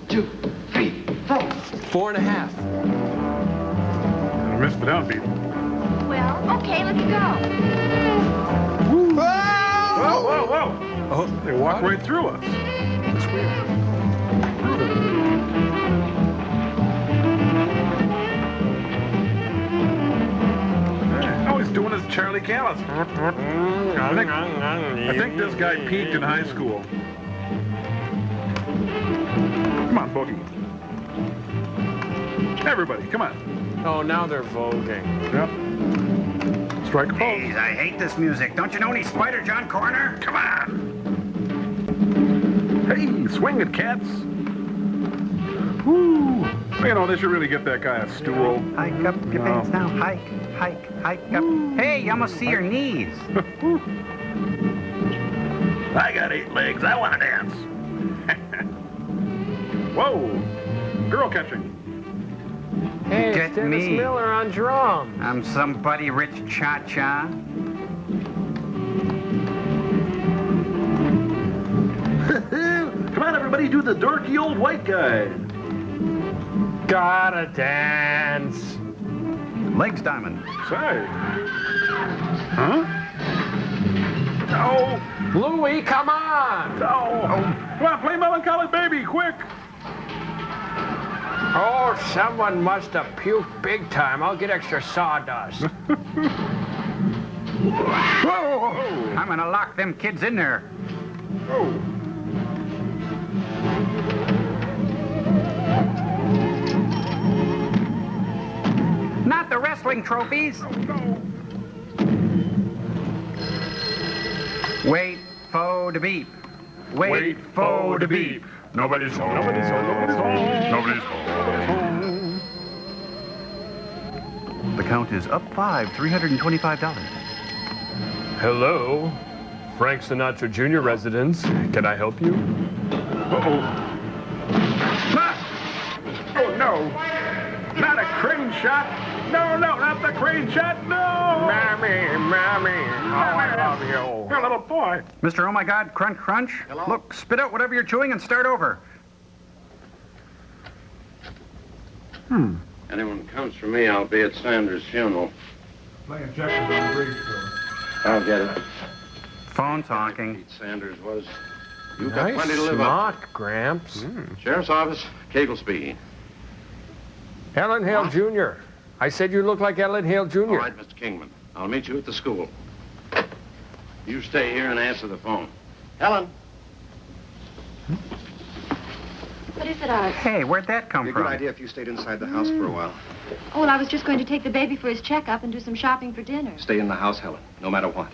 S6: 2, 3, 4.
S5: 4.5.
S3: I missed the downbeat.
S4: Well, okay, let's go.
S3: Whoa, whoa, whoa.
S5: Oh,
S3: they walked right through us.
S5: That's weird.
S3: Oh, he's doing his Charlie Callis. I think this guy peaked in high school. Come on, Boogie. Everybody, come on.
S5: Oh, now they're voguing.
S3: Yep. Strike a pose.
S2: Jeez, I hate this music. Don't you know any Spider John Corner? Come on.
S3: Hey, swing it, cats. Woo. You know, they should really get that guy a stool.
S2: Hike up your pants now. Hike, hike, hike up. Hey, you almost see your knees.
S3: I got 8 legs. I want to dance. Whoa. Girl catching.
S5: Hey,
S2: Get
S5: it's Dennis
S2: me.
S5: Miller on drum.
S2: I'm somebody rich cha-cha.
S3: Come on, everybody, do the dorky old white guy.
S5: Gotta dance.
S2: Legs diamond.
S3: Say. Huh? No.
S5: Louie, come on.
S3: No. Come on, play Melancholy Baby, quick.
S5: Oh, someone must have puked big time. I'll get extra sawdust.
S2: Whoa. I'm gonna lock them kids in there.
S3: Oh.
S2: Not the wrestling trophies.
S3: Oh, no.
S2: Wait for the beep. Wait for the beep.
S3: Nobody's home. Nobody's home. Nobody's home. Nobody's home.
S2: The count is up 5, $325.
S5: Hello, Frank Sinatra Jr. residence. Can I help you?
S3: Uh-oh. Ah! Oh, no. Not a crane shot. No, no, not the crane shot. No.
S5: Mammy, how I love you.
S3: Your little boy.
S2: Mr. Oh My God, crunch, crunch.
S6: Hello?
S2: Look, spit out whatever you're chewing and start over.
S11: Anyone comes for me, I'll be at Sanders' funeral.
S3: Playing checkers on the bridge.
S11: I'll get it.
S2: Phone talking.
S11: Pete Sanders was. You've got
S5: Nice
S11: plenty to live
S5: smock, Gramps.
S11: Sheriff's Office, Caglesby.
S5: Ellen Hale Jr. I said you look like Ellen Hale Jr.
S11: All right, Mr. Kingman. I'll meet you at the school. You stay here and answer the phone. Helen.
S4: What is it, Art?
S2: Hey, where'd that come
S18: It'd be a
S2: from?
S18: good idea if you stayed inside the house for a while.
S4: Oh, well, I was just going to take the baby for his checkup and do some shopping for dinner.
S18: Stay in the house, Helen, no matter what.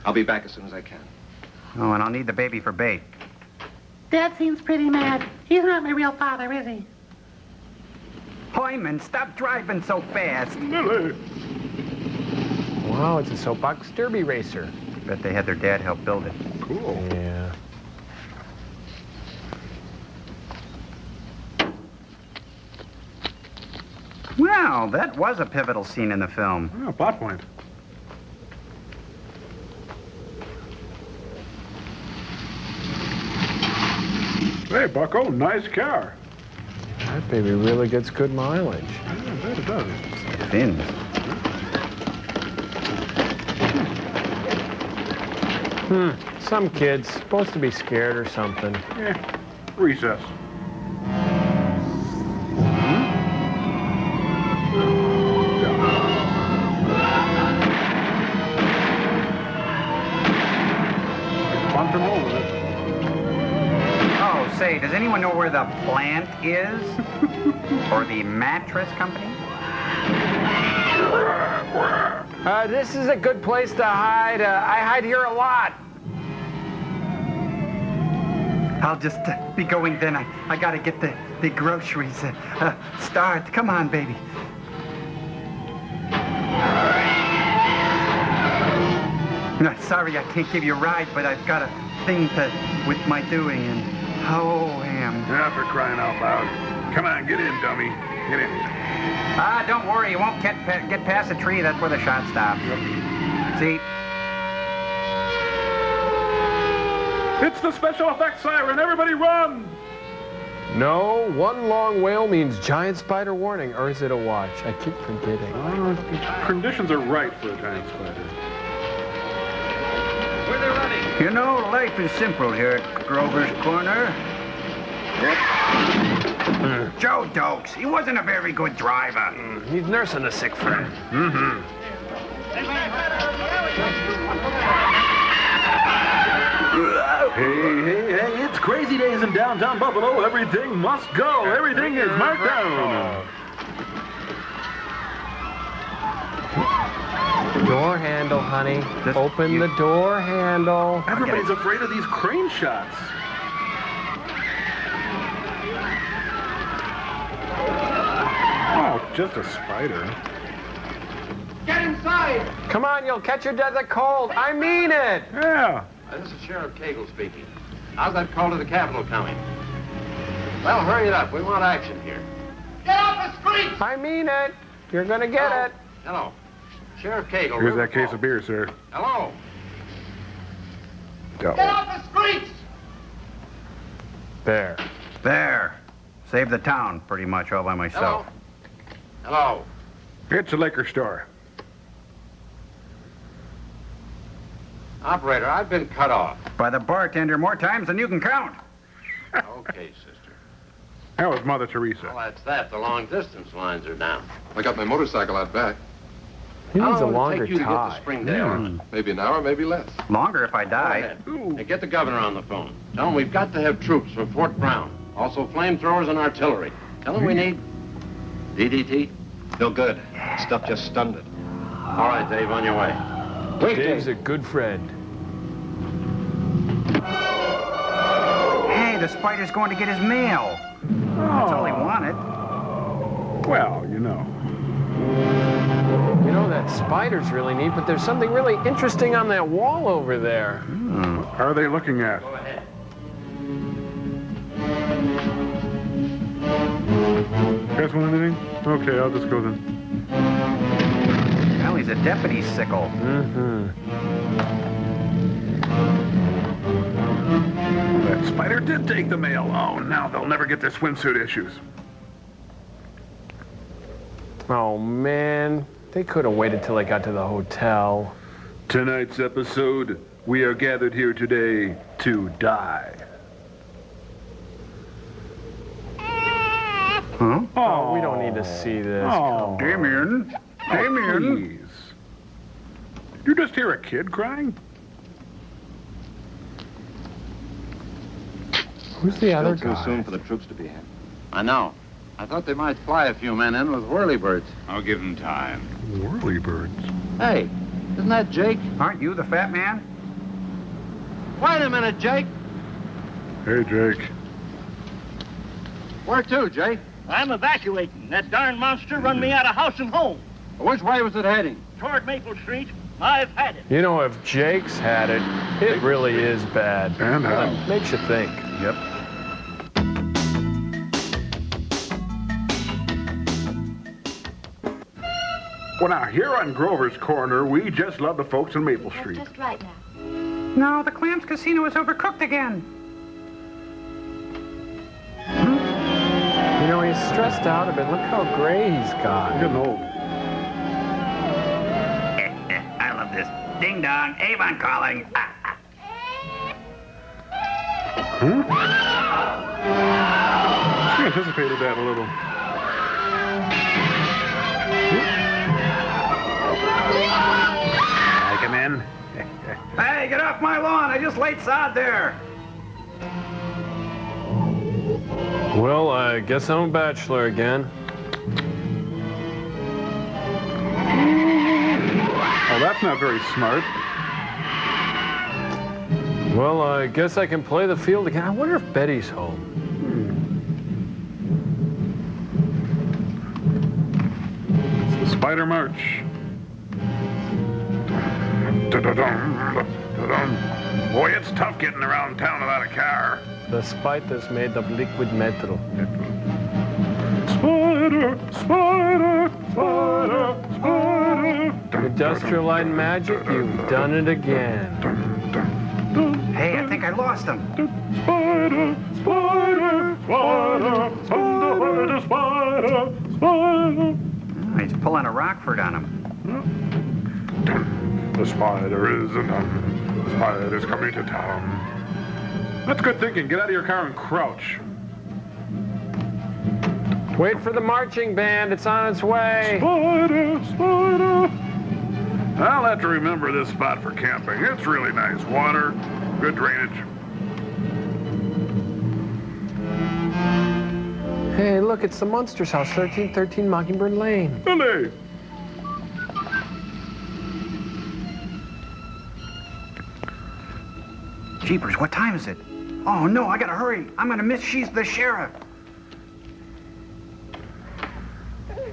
S18: I'll be back as soon as I can.
S2: Oh, and I'll need the baby for bait.
S16: Dad seems pretty mad. He's not my real father, is he?
S2: Hyman, stop driving so fast.
S5: Wow, it's a soapbox derby racer.
S2: Bet they had their dad help build it.
S3: Cool.
S5: Yeah.
S2: Well, that was a pivotal scene in the film.
S3: Oh, plot point. Hey, Bucko, nice car.
S5: That baby really gets good mileage.
S3: Yeah, I bet it does.
S2: Fins.
S5: Some kids supposed to be scared or something.
S3: Yeah, recess. Bumped him home with it.
S2: Oh, say, does anyone know where the plant is? Or the mattress company?
S5: This is a good place to hide. I hide here a lot.
S2: I'll just be going then. I gotta get the groceries. Start. Come on, baby. No, sorry, I can't give you a ride, but I've got a thing with my doing, and oh, am.
S3: Yeah, for crying out loud. Come on, get in, dummy. Get in.
S2: Don't worry, you won't get past the tree. That's where the shot stops. See?
S3: It's the special effects siren. Everybody run!
S5: No, one long wail means giant spider warning, or is it a watch? I keep forgetting.
S3: Conditions are right for a giant spider.
S1: Where they running? You know, life is simple here at Grover's Corner. Joe Dokes, he wasn't a very good driver.
S5: He's nursing a sick friend.
S3: Hey, it's crazy days in downtown Buffalo. Everything must go. Everything is marked down.
S5: Door handle, honey. Open the door handle.
S3: Everybody's afraid of these crane shots. Oh, just a spider.
S19: Get inside!
S5: Come on, you'll catch your death of cold. I mean it.
S3: Yeah.
S11: This is Sheriff Cagle speaking. How's that call to the Capitol coming? Well, hurry it up. We want action here.
S19: Get off the street!
S5: I mean it. You're gonna get it.
S11: Hello. Sheriff Cagle.
S3: Here's that case of beer, sir.
S11: Hello.
S19: Get off the streets!
S5: There.
S1: There. Saved the town pretty much all by myself.
S11: Hello.
S3: It's a liquor store.
S11: Operator, I've been cut off.
S1: By the bartender more times than you can count.
S11: Okay, sister.
S3: That was Mother Teresa.
S11: Well, that's that. The long distance lines are down.
S8: I got my motorcycle out back.
S5: He needs
S11: How
S5: a
S11: long
S5: longer
S11: will it take you to get
S5: tie.
S11: to Springdale?
S8: Maybe an hour, maybe less.
S1: Longer if I
S11: Go
S1: die.
S11: ahead. Hey, get the governor on the phone. Tell him we've got to have troops from Fort Brown. Also flamethrowers and artillery. Tell him we need DDT.
S18: No good. Stuff just stunned it.
S11: All right, Dave, on your way.
S5: Dave's a good friend.
S1: Hey, the spider's going to get his mail. That's all he wanted.
S3: Well, you know.
S5: You know, that spider's really neat, but there's something really interesting on that wall over there.
S3: What are they looking at?
S11: Go ahead.
S3: Guys want anything? Okay, I'll just go then.
S1: Well, he's a deputy sickle.
S3: That spider did take the mail. Oh, now they'll never get their swimsuit issues.
S5: Oh, man. They could have waited till I got to the hotel.
S3: Tonight's episode, we are gathered here today to die.
S1: Huh?
S5: Oh, we don't need to see this.
S3: Oh,
S1: Damien. Damien.
S3: Please. Did you just hear a kid crying?
S5: Who's the other
S18: Still too
S5: guy?
S18: soon for the troops to be here.
S11: I know. I thought they might fly a few men in with whirlybirds.
S21: I'll give him time.
S3: Whirlybirds.
S11: Hey, isn't that Jake?
S1: Aren't you the fat man?
S11: Wait a minute, Jake.
S3: Hey, Jake.
S11: Where to, Jake?
S20: I'm evacuating. That darn monster run me out of house and home.
S11: Which way was it heading?
S20: Toward Maple Street. I've had it.
S5: You know, if Jake's had it, it really is bad.
S3: And how?
S5: It makes you think.
S1: Yep.
S3: Well, now, here on Grover's Corner, we just love the folks in Maple Street.
S12: Just right now.
S16: No, the Clams Casino is overcooked again.
S5: You know, he's stressed out a bit. Look how gray he's got.
S3: Getting old.
S1: I love this. Ding dong, Avon calling.
S3: She anticipated that a little. I come in.
S1: Hey, get off my lawn. I just laid sod there.
S5: Well, I guess I'm a bachelor again.
S3: Oh, that's not very smart.
S5: Well, I guess I can play the field again. I wonder if Betty's home.
S3: It's the Spider March. Boy, it's tough getting around town without a car.
S5: The spider's made of liquid metal.
S3: Spider, spider, spider, spider.
S5: Industrial light and magic, you've done it again.
S2: Hey, I think I lost him.
S3: Spider, spider, spider, spider, spider, spider.
S2: Oh, he's pulling a Rockford on him.
S3: The spider is a nun. The spider's coming to town. That's good thinking. Get out of your car and crouch.
S5: Wait for the marching band. It's on its way.
S3: Spider, spider. I'll have to remember this spot for camping. It's really nice. Water, good drainage.
S5: Hey, look, it's the Munsters' house, 1313 Mockingbird Lane.
S3: Hello.
S2: Jeepers, what time is it? Oh, no, I gotta hurry. I'm gonna miss She's the Sheriff.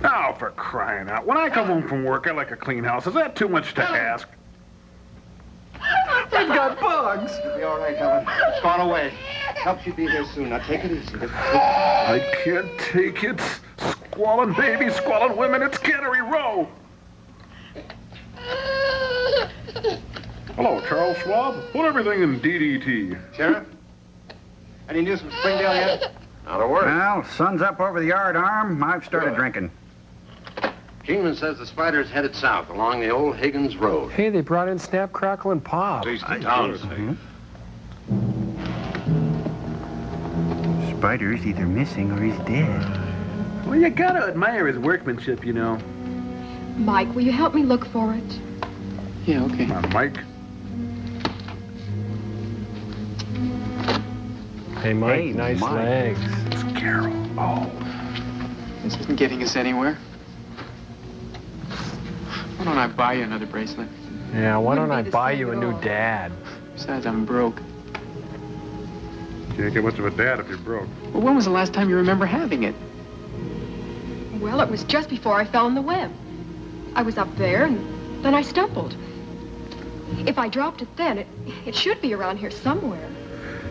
S3: Oh, for crying out. When I come home from work, I like a clean house. Is that too much to ask?
S2: They've got bugs.
S18: You'll be all right, Helen. It's gone away. Help you be here soon. Now take it easy.
S3: I can't take it. Squalling babies, squalling women. It's Cannery Row. Hello, Charles Schwab. Put everything in DDT.
S18: Sheriff? Any news from Springdale yet?
S11: Not a word.
S2: Well, sun's up over the yard arm. I've started drinking.
S11: Kingman says the spider's headed south along the old Higgins Road.
S5: Hey, they brought in Snap, Crackle, and Pop.
S11: At least the town's safe.
S2: Spider's either missing or he's dead.
S15: Well, you gotta admire his workmanship, you know.
S17: Mike, will you help me look for it?
S19: Yeah, okay.
S3: Come on, Mike.
S5: Hey, Mike,
S2: Hey,
S5: nice
S2: Mike.
S5: legs.
S3: It's Carol. Oh.
S19: This isn't getting us anywhere. Why don't I buy you another bracelet?
S5: Yeah, why don't I
S17: Wouldn't be the
S5: buy
S17: same
S5: you a
S17: at
S5: new
S17: all.
S5: dad?
S19: Besides, I'm broke.
S3: Can't get much of a dad if you're broke.
S19: Well, when was the last time you remember having it?
S17: Well, it was just before I fell in the web. I was up there, and then I stumbled. If I dropped it then, it should be around here somewhere.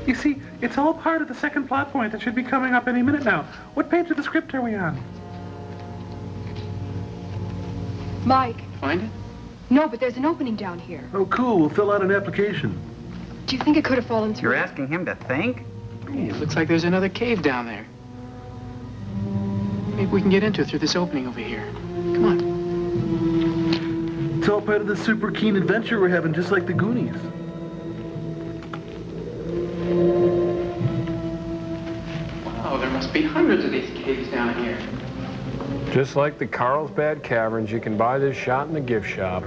S3: You see, it's all part of the second plot point that should be coming up any minute now. What page of the script are we on?
S17: Mike.
S19: Find it?
S17: No, but there's an opening down here.
S15: Oh, cool. We'll fill out an application.
S17: Do you think it could have fallen through?
S2: You're asking him to think?
S19: Hey, it looks like there's another cave down there. Maybe we can get into it through this opening over here. Come on.
S15: It's all part of the super keen adventure we're having, just like the Goonies.
S19: Wow, there must be hundreds of these caves down here.
S5: Just like the Carlsbad Caverns, you can buy this shot in the gift shop.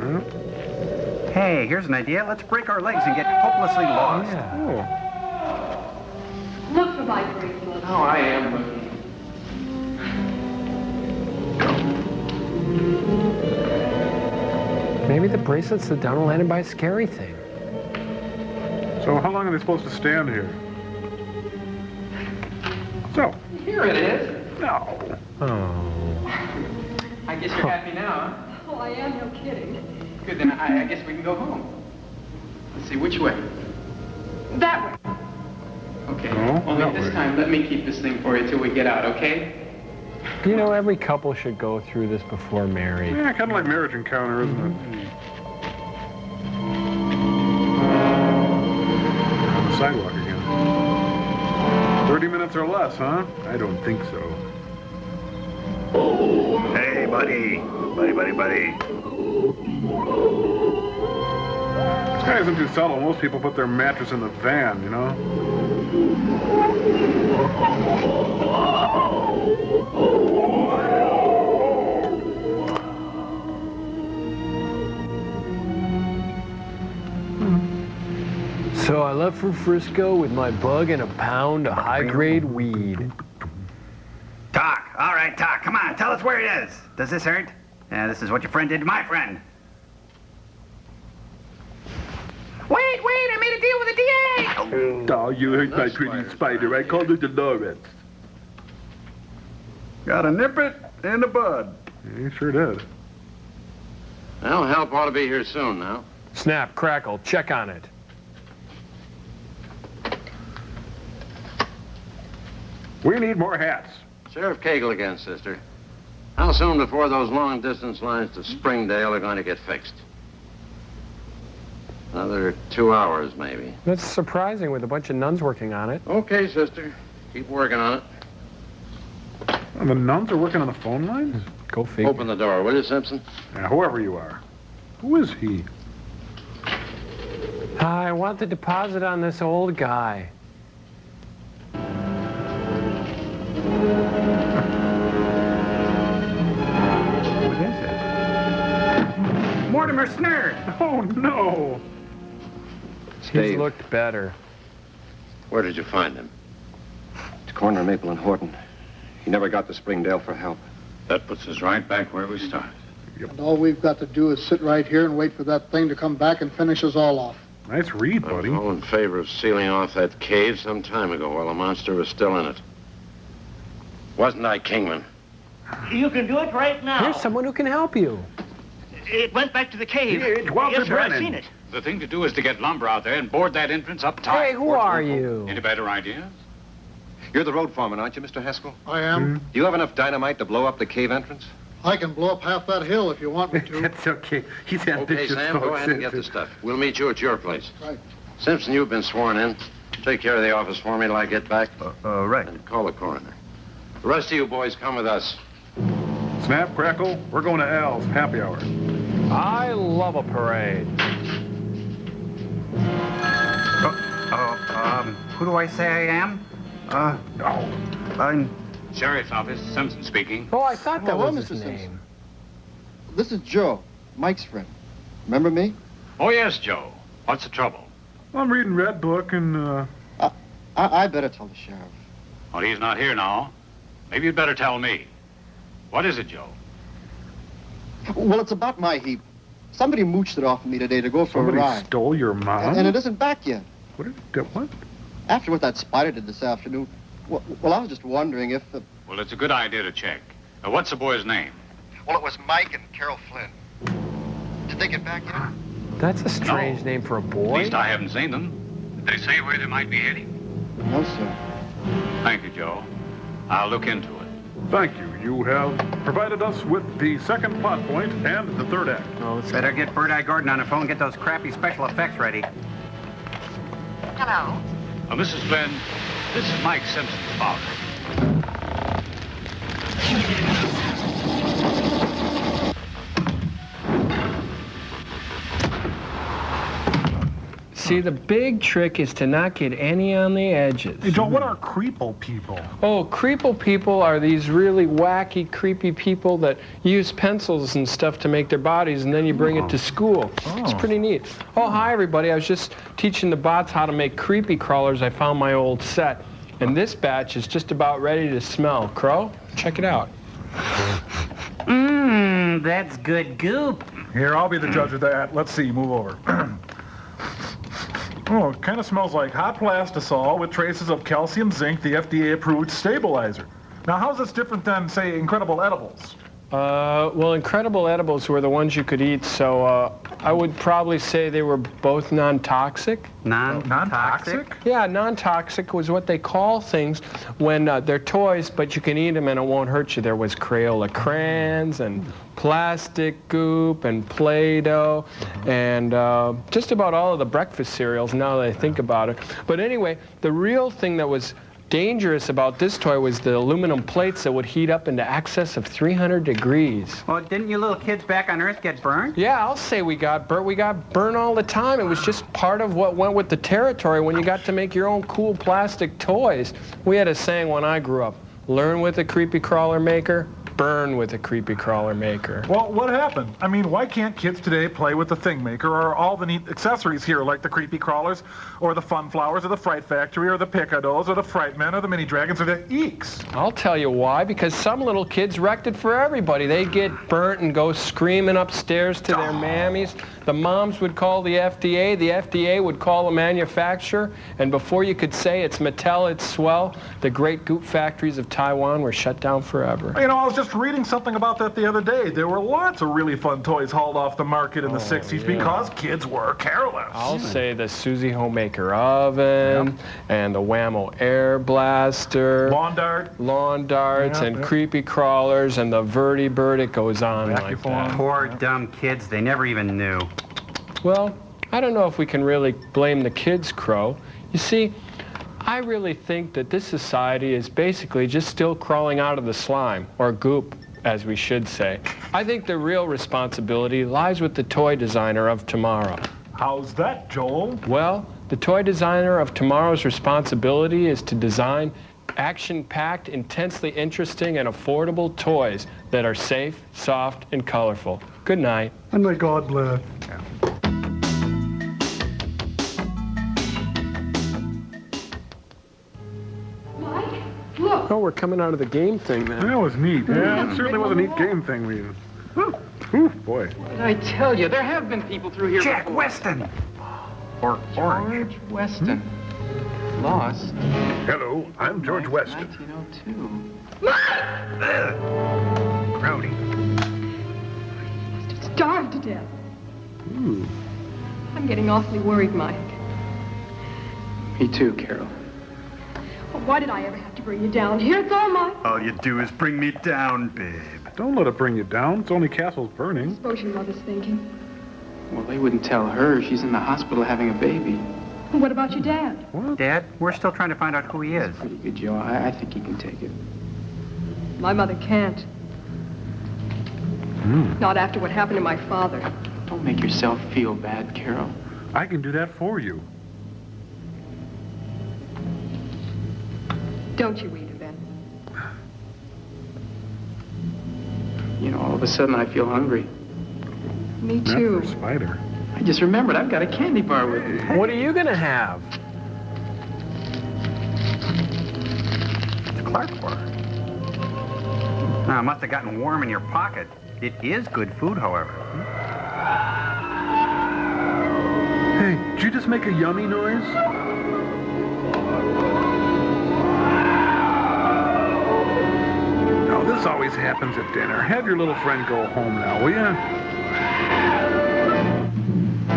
S2: Hey, here's an idea. Let's break our legs and get hopelessly lost.
S5: Yeah.
S17: Look for my bracelet.
S19: Oh, I am looking.
S5: Maybe the bracelet's the down landed by a scary thing.
S3: So how long are they supposed to stand here? So.
S19: Here it is.
S3: No.
S5: Oh.
S19: I guess you're happy now, huh?
S17: Oh, I am, no kidding.
S19: Good, then I guess we can go home. Let's see, which way?
S17: That way.
S19: Okay.
S3: No,
S19: Only
S3: that
S19: this
S3: way.
S19: time, let me keep this thing for you till we get out, okay?
S5: You know, every couple should go through this before married.
S3: Yeah, kind of like marriage encounter, isn't it? On the sidewalk again. 30 minutes or less, huh? I don't think so.
S1: Hey, buddy. Buddy.
S3: This guy isn't too subtle. Most people put their mattress in the van, you know?
S5: So I left for Frisco with my bug and a pound of high-grade weed.
S2: Talk. All right, talk. Come on, tell us where it is. Does this hurt? Yeah, this is what your friend did to my friend. Wait, I made a deal with the DA!
S15: Oh, you hurt my pretty spider. I called her Dolores.
S1: Gotta nip it in the bud.
S3: Yeah, you sure did.
S11: Well, help ought to be here soon now.
S5: Snap, Crackle, check on it.
S3: We need more hats.
S11: Sheriff Cagle again, sister. How soon before those long-distance lines to Springdale are going to get fixed? Another 2 hours, maybe.
S5: That's surprising with a bunch of nuns working on it.
S11: Okay, sister. Keep working on it.
S3: And the nuns are working on the phone line?
S5: Go figure.
S11: Open the door, will you, Simpson?
S3: Yeah, whoever you are. Who is he?
S5: I want the deposit on this old guy.
S1: What is it? Mortimer Snare!
S3: Oh, no!
S5: He's looked better.
S11: Where did you find him?
S18: It's corner Maple and Horton. He never got to Springdale for help.
S11: That puts us right back where we started.
S9: And all we've got to do is sit right here and wait for that thing to come back and finish us all off.
S3: Nice read,
S11: I was
S3: buddy.
S11: all in favor of sealing off that cave some time ago while the monster was still in it. Wasn't I, Kingman?
S20: You can do it right now.
S5: Here's someone who can help you.
S20: It went back to the cave.
S3: It's Walter
S20: Yes, sir, I've
S3: Brennan.
S20: seen it.
S21: The thing to do is to get lumber out there and board that entrance up tight.
S5: Hey, who are you?
S21: Any better ideas?
S18: You're the road foreman, aren't you, Mr. Haskell?
S9: I am.
S18: Do you have enough dynamite to blow up the cave entrance?
S9: I can blow up half that hill if you want me to.
S3: It's okay. He's
S11: Okay,
S3: ambitious.
S11: Sam, go
S3: folks.
S11: ahead and get the stuff. We'll meet you at your place.
S9: Right.
S11: Simpson, you've been sworn in. Take care of the office for me till I get back.
S1: Right.
S11: And call the coroner. The rest of you boys come with us.
S3: Snap, crackle, we're going to Al's happy hour.
S5: I love a parade.
S2: Who do I say I am? I'm...
S21: Sheriff's office, Simpson speaking.
S5: Oh, I thought that
S9: Hello,
S5: was
S9: Mr.
S5: his
S9: Simpson.
S5: name.
S9: This is Joe, Mike's friend. Remember me?
S21: Oh, yes, Joe. What's the trouble?
S3: I'm reading Red Book and,
S9: I better tell the sheriff.
S21: Well, he's not here now. Maybe you'd better tell me. What is it, Joe?
S9: Well, it's about my heap. Somebody mooched it off of me today to go for
S3: somebody
S9: a ride.
S3: stole your mom?
S9: And it isn't back yet.
S3: What?
S9: After what that spider did this afternoon, well, I was just wondering if...
S21: Well, it's a good idea to check. What's the boy's name?
S9: Well, it was Mike and Carol Flynn. Did they get back yet?
S5: That's a strange name for a boy.
S21: At least I haven't seen them. Did they say where they might be heading?
S9: No, sir.
S21: Thank you, Joe. I'll look into it.
S3: Thank you. You have provided us with the second plot point and the third act.
S2: Oh, better get Bird-Eye Gordon on the phone and get those crappy special effects ready.
S4: Hello?
S21: Mrs. Flynn, this is Mike Simpson's father.
S5: See, the big trick is to not get any on the edges.
S3: Hey, Joe, what are creeple people?
S5: Oh, creeple people are these really wacky, creepy people that use pencils and stuff to make their bodies, and then you bring it to school. It's pretty neat. Oh, hi, everybody. I was just teaching the bots how to make creepy crawlers. I found my old set, and this batch is just about ready to smell. Crow, check it out.
S2: Mmm, that's good goop.
S3: Here, I'll be the judge of that. Let's see, move over. Oh, it kind of smells like hot plastisol with traces of calcium zinc, the FDA-approved stabilizer. Now, how's this different than, say, Incredible Edibles?
S5: Well, Incredible Edibles were the ones you could eat, so I would probably say they were both non-toxic.
S2: Non-toxic?
S5: Yeah, non-toxic was what they call things when they're toys, but you can eat them and it won't hurt you. There was Crayola crayons and plastic goop and Play-Doh and just about all of the breakfast cereals now that I think about it. But anyway, the real thing that was dangerous about this toy was the aluminum plates that would heat up into excess of 300 degrees.
S2: Well, didn't you little kids back on Earth get burned?
S5: Yeah, I'll say we got burnt. We got burnt all the time. It was just part of what went with the territory when you got to make your own cool plastic toys. We had a saying when I grew up, learn with a creepy crawler maker, burn with a creepy crawler maker.
S3: Well, what happened? I mean, why can't kids today play with the Thing Maker or all the neat accessories here, like the creepy crawlers, or the Fun Flowers, or the Fright Factory, or the Picados, or the Fright Men, or the Mini Dragons, or the Eeks?
S5: I'll tell you why. Because some little kids wrecked it for everybody. They'd get burnt and go screaming upstairs to their mammies. The moms would call the FDA. The FDA would call the manufacturer. And before you could say it's Mattel, it's Swell, the great goop factories of Taiwan were shut down forever.
S3: You know, I was just reading something about that the other day. There were lots of really fun toys hauled off the market in the 60s because kids were careless.
S5: I'll say the Susie Homemaker oven and the Whammo Air Blaster. Lawn darts and creepy crawlers and the Verdi Bird. It goes on like that.
S2: Poor dumb kids. They never even knew.
S5: Well, I don't know if we can really blame the kids, Crow. You see, I really think that this society is basically just still crawling out of the slime, or goop, as we should say. I think the real responsibility lies with the toy designer of tomorrow.
S3: How's that, Joel?
S5: Well, the toy designer of tomorrow's responsibility is to design action-packed, intensely interesting, and affordable toys that are safe, soft, and colorful. Good night.
S1: And may God bless.
S17: Mike, look.
S5: Oh, we're coming out of the game thing now.
S3: That was neat. Yeah, it certainly was a neat game thing we used. Whew, boy.
S19: What did I tell you? There have been people through here
S2: Jack
S19: before.
S2: Weston. Or
S19: George Weston. Lost.
S3: Hello, I'm George Weston.
S19: 1902.
S2: Rowdy.
S17: Must have starved to death.
S3: Ooh.
S17: I'm getting awfully worried, Mike.
S19: Me too, Carol.
S17: Well, why did I ever have to bring you down here? It's all Mike.
S1: All you do is bring me down, babe.
S3: Don't let it bring you down. It's only castles burning.
S17: Suppose your mother's thinking.
S19: Well, they wouldn't tell her. She's in the hospital having a baby.
S17: What about your dad?
S3: What?
S2: Dad, we're still trying to find out who he is.
S19: Pretty good, Joe. I think he can take it.
S17: My mother can't. Not after what happened to my father.
S19: Don't make yourself feel bad, Carol.
S3: I can do that for you.
S17: Don't you eat it, then?
S19: You know, all of a sudden I feel hungry.
S17: Me
S3: Not
S17: too.
S3: for a spider.
S19: I just remembered I've got a candy bar with me.
S5: What are you gonna have?
S2: It's Clark bar. It must have gotten warm in your pocket. It is good food, however.
S3: Hey, did you just make a yummy noise? No, this always happens at dinner. Have your little friend go home now, will ya?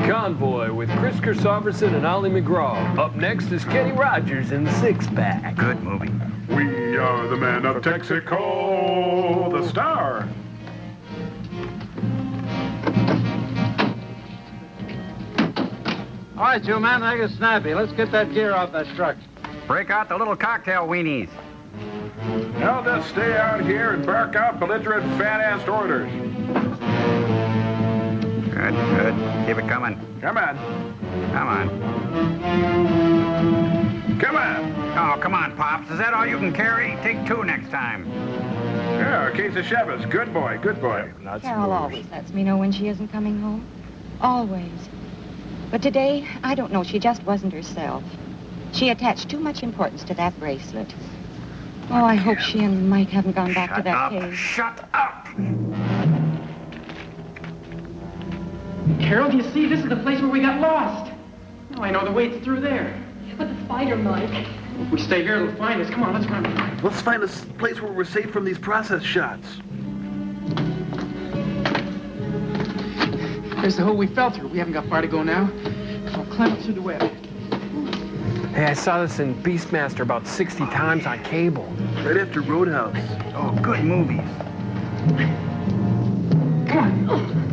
S5: Convoy with Chris Christopherson and Ollie McGraw. Up next is Kenny Rogers in Six Pack.
S2: Good movie.
S3: We are the men of Texaco, the star.
S11: All right, you man, make it snappy. Let's get that gear off that truck.
S2: Break out the little cocktail weenies.
S3: Now just stay out here and bark out belligerent fat-assed orders.
S2: Good, good. Keep it coming.
S3: Come on.
S2: Come on.
S3: Come on.
S2: Oh, come on, Pops. Is that all you can carry? Take two next time.
S3: Yeah, a case of Chevas. Good boy, good boy.
S4: Carol always lets me know when she isn't coming home. Always. But today, I don't know, she just wasn't herself. She attached too much importance to that bracelet. Oh, I hope she and Mike haven't gone back to that cave.
S2: Shut up!
S19: Carol, do you see? This is the place where we got lost. Oh, I know the way. It's through there.
S17: But the spider, Mike.
S19: If we stay here, it'll find us. Come on, let's run.
S15: Let's find a place where we're safe from these process shots.
S19: There's the hole we fell through. We haven't got far to go now. I'll climb up through the web.
S5: Hey, I saw this in Beastmaster about 60 times on cable.
S15: Right after Roadhouse.
S2: Oh, good movies.
S19: Come on.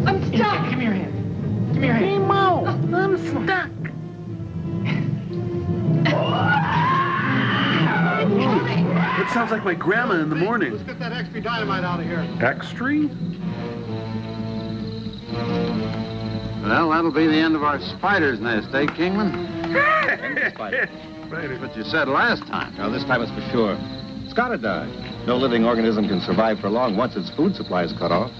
S17: I'm stuck.
S19: Give me your hand. Give me your hand.
S15: Mo, I'm stuck. That sounds like my grandma in the morning.
S9: Let's get that extra dynamite out of here.
S3: Extra?
S11: Well, that'll be the end of our spider's nest, eh, Kingman?
S18: Spider.
S11: That's what you said last time.
S18: Now, this time it's for sure. It's gotta die. No living organism can survive for long once its food supply is cut off.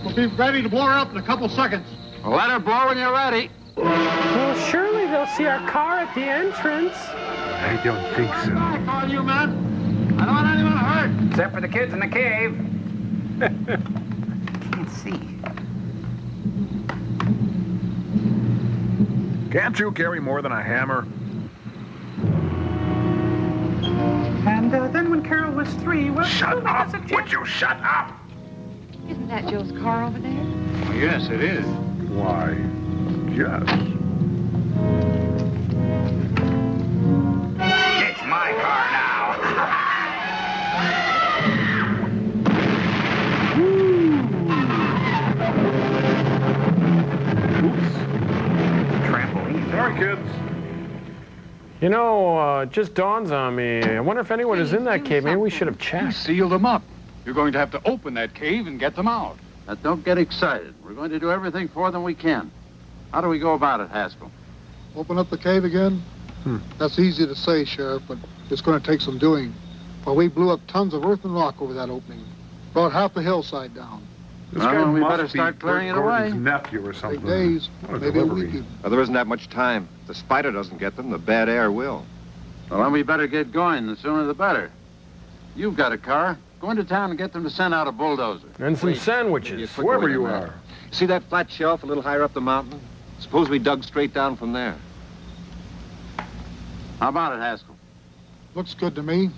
S9: We'll be ready to blow her up in a couple seconds.
S11: Well, let her blow when you're ready.
S16: Well, surely they'll see our car at the entrance.
S3: I don't think so.
S9: I call you, man.
S11: I don't want anyone hurt.
S2: Except for the kids in the cave. Can't see.
S3: Can't you carry more than a hammer?
S16: And then when Carol was 3, well,
S3: Shut up! Would you shut up?
S4: Isn't that Joe's car over there?
S11: Oh, yes, it is.
S3: Why, yes.
S2: It's my car now.
S3: Oops.
S5: You know, it just dawns on me. I wonder if anyone is in that cave. Maybe we should have
S10: You
S5: checked.
S10: sealed them up. You're going to have to open that cave and get them out.
S11: Now, don't get excited. We're going to do everything for them we can. How do we go about it, Haskell?
S13: Open up the cave again? That's easy to say, Sheriff, but it's going to take some doing. Well, we blew up tons of earth and rock over that opening. Brought half the hillside down.
S3: This guy
S11: we
S3: must
S11: better
S3: be
S11: start clearing
S3: Bert
S11: it away.
S3: Gordon's nephew or something.
S13: days,
S3: What a
S13: maybe a
S3: delivery.
S13: week even.
S18: Well, there isn't that much time. If the spider doesn't get them, the bad air will.
S11: Well, then we better get going. The sooner the better. You've got a car. Go into town and get them to send out a bulldozer.
S5: And some sandwiches.
S18: Wherever you are. See that flat shelf a little higher up the mountain? Suppose we dug straight down from there.
S11: How about it, Haskell?
S13: Looks good to me.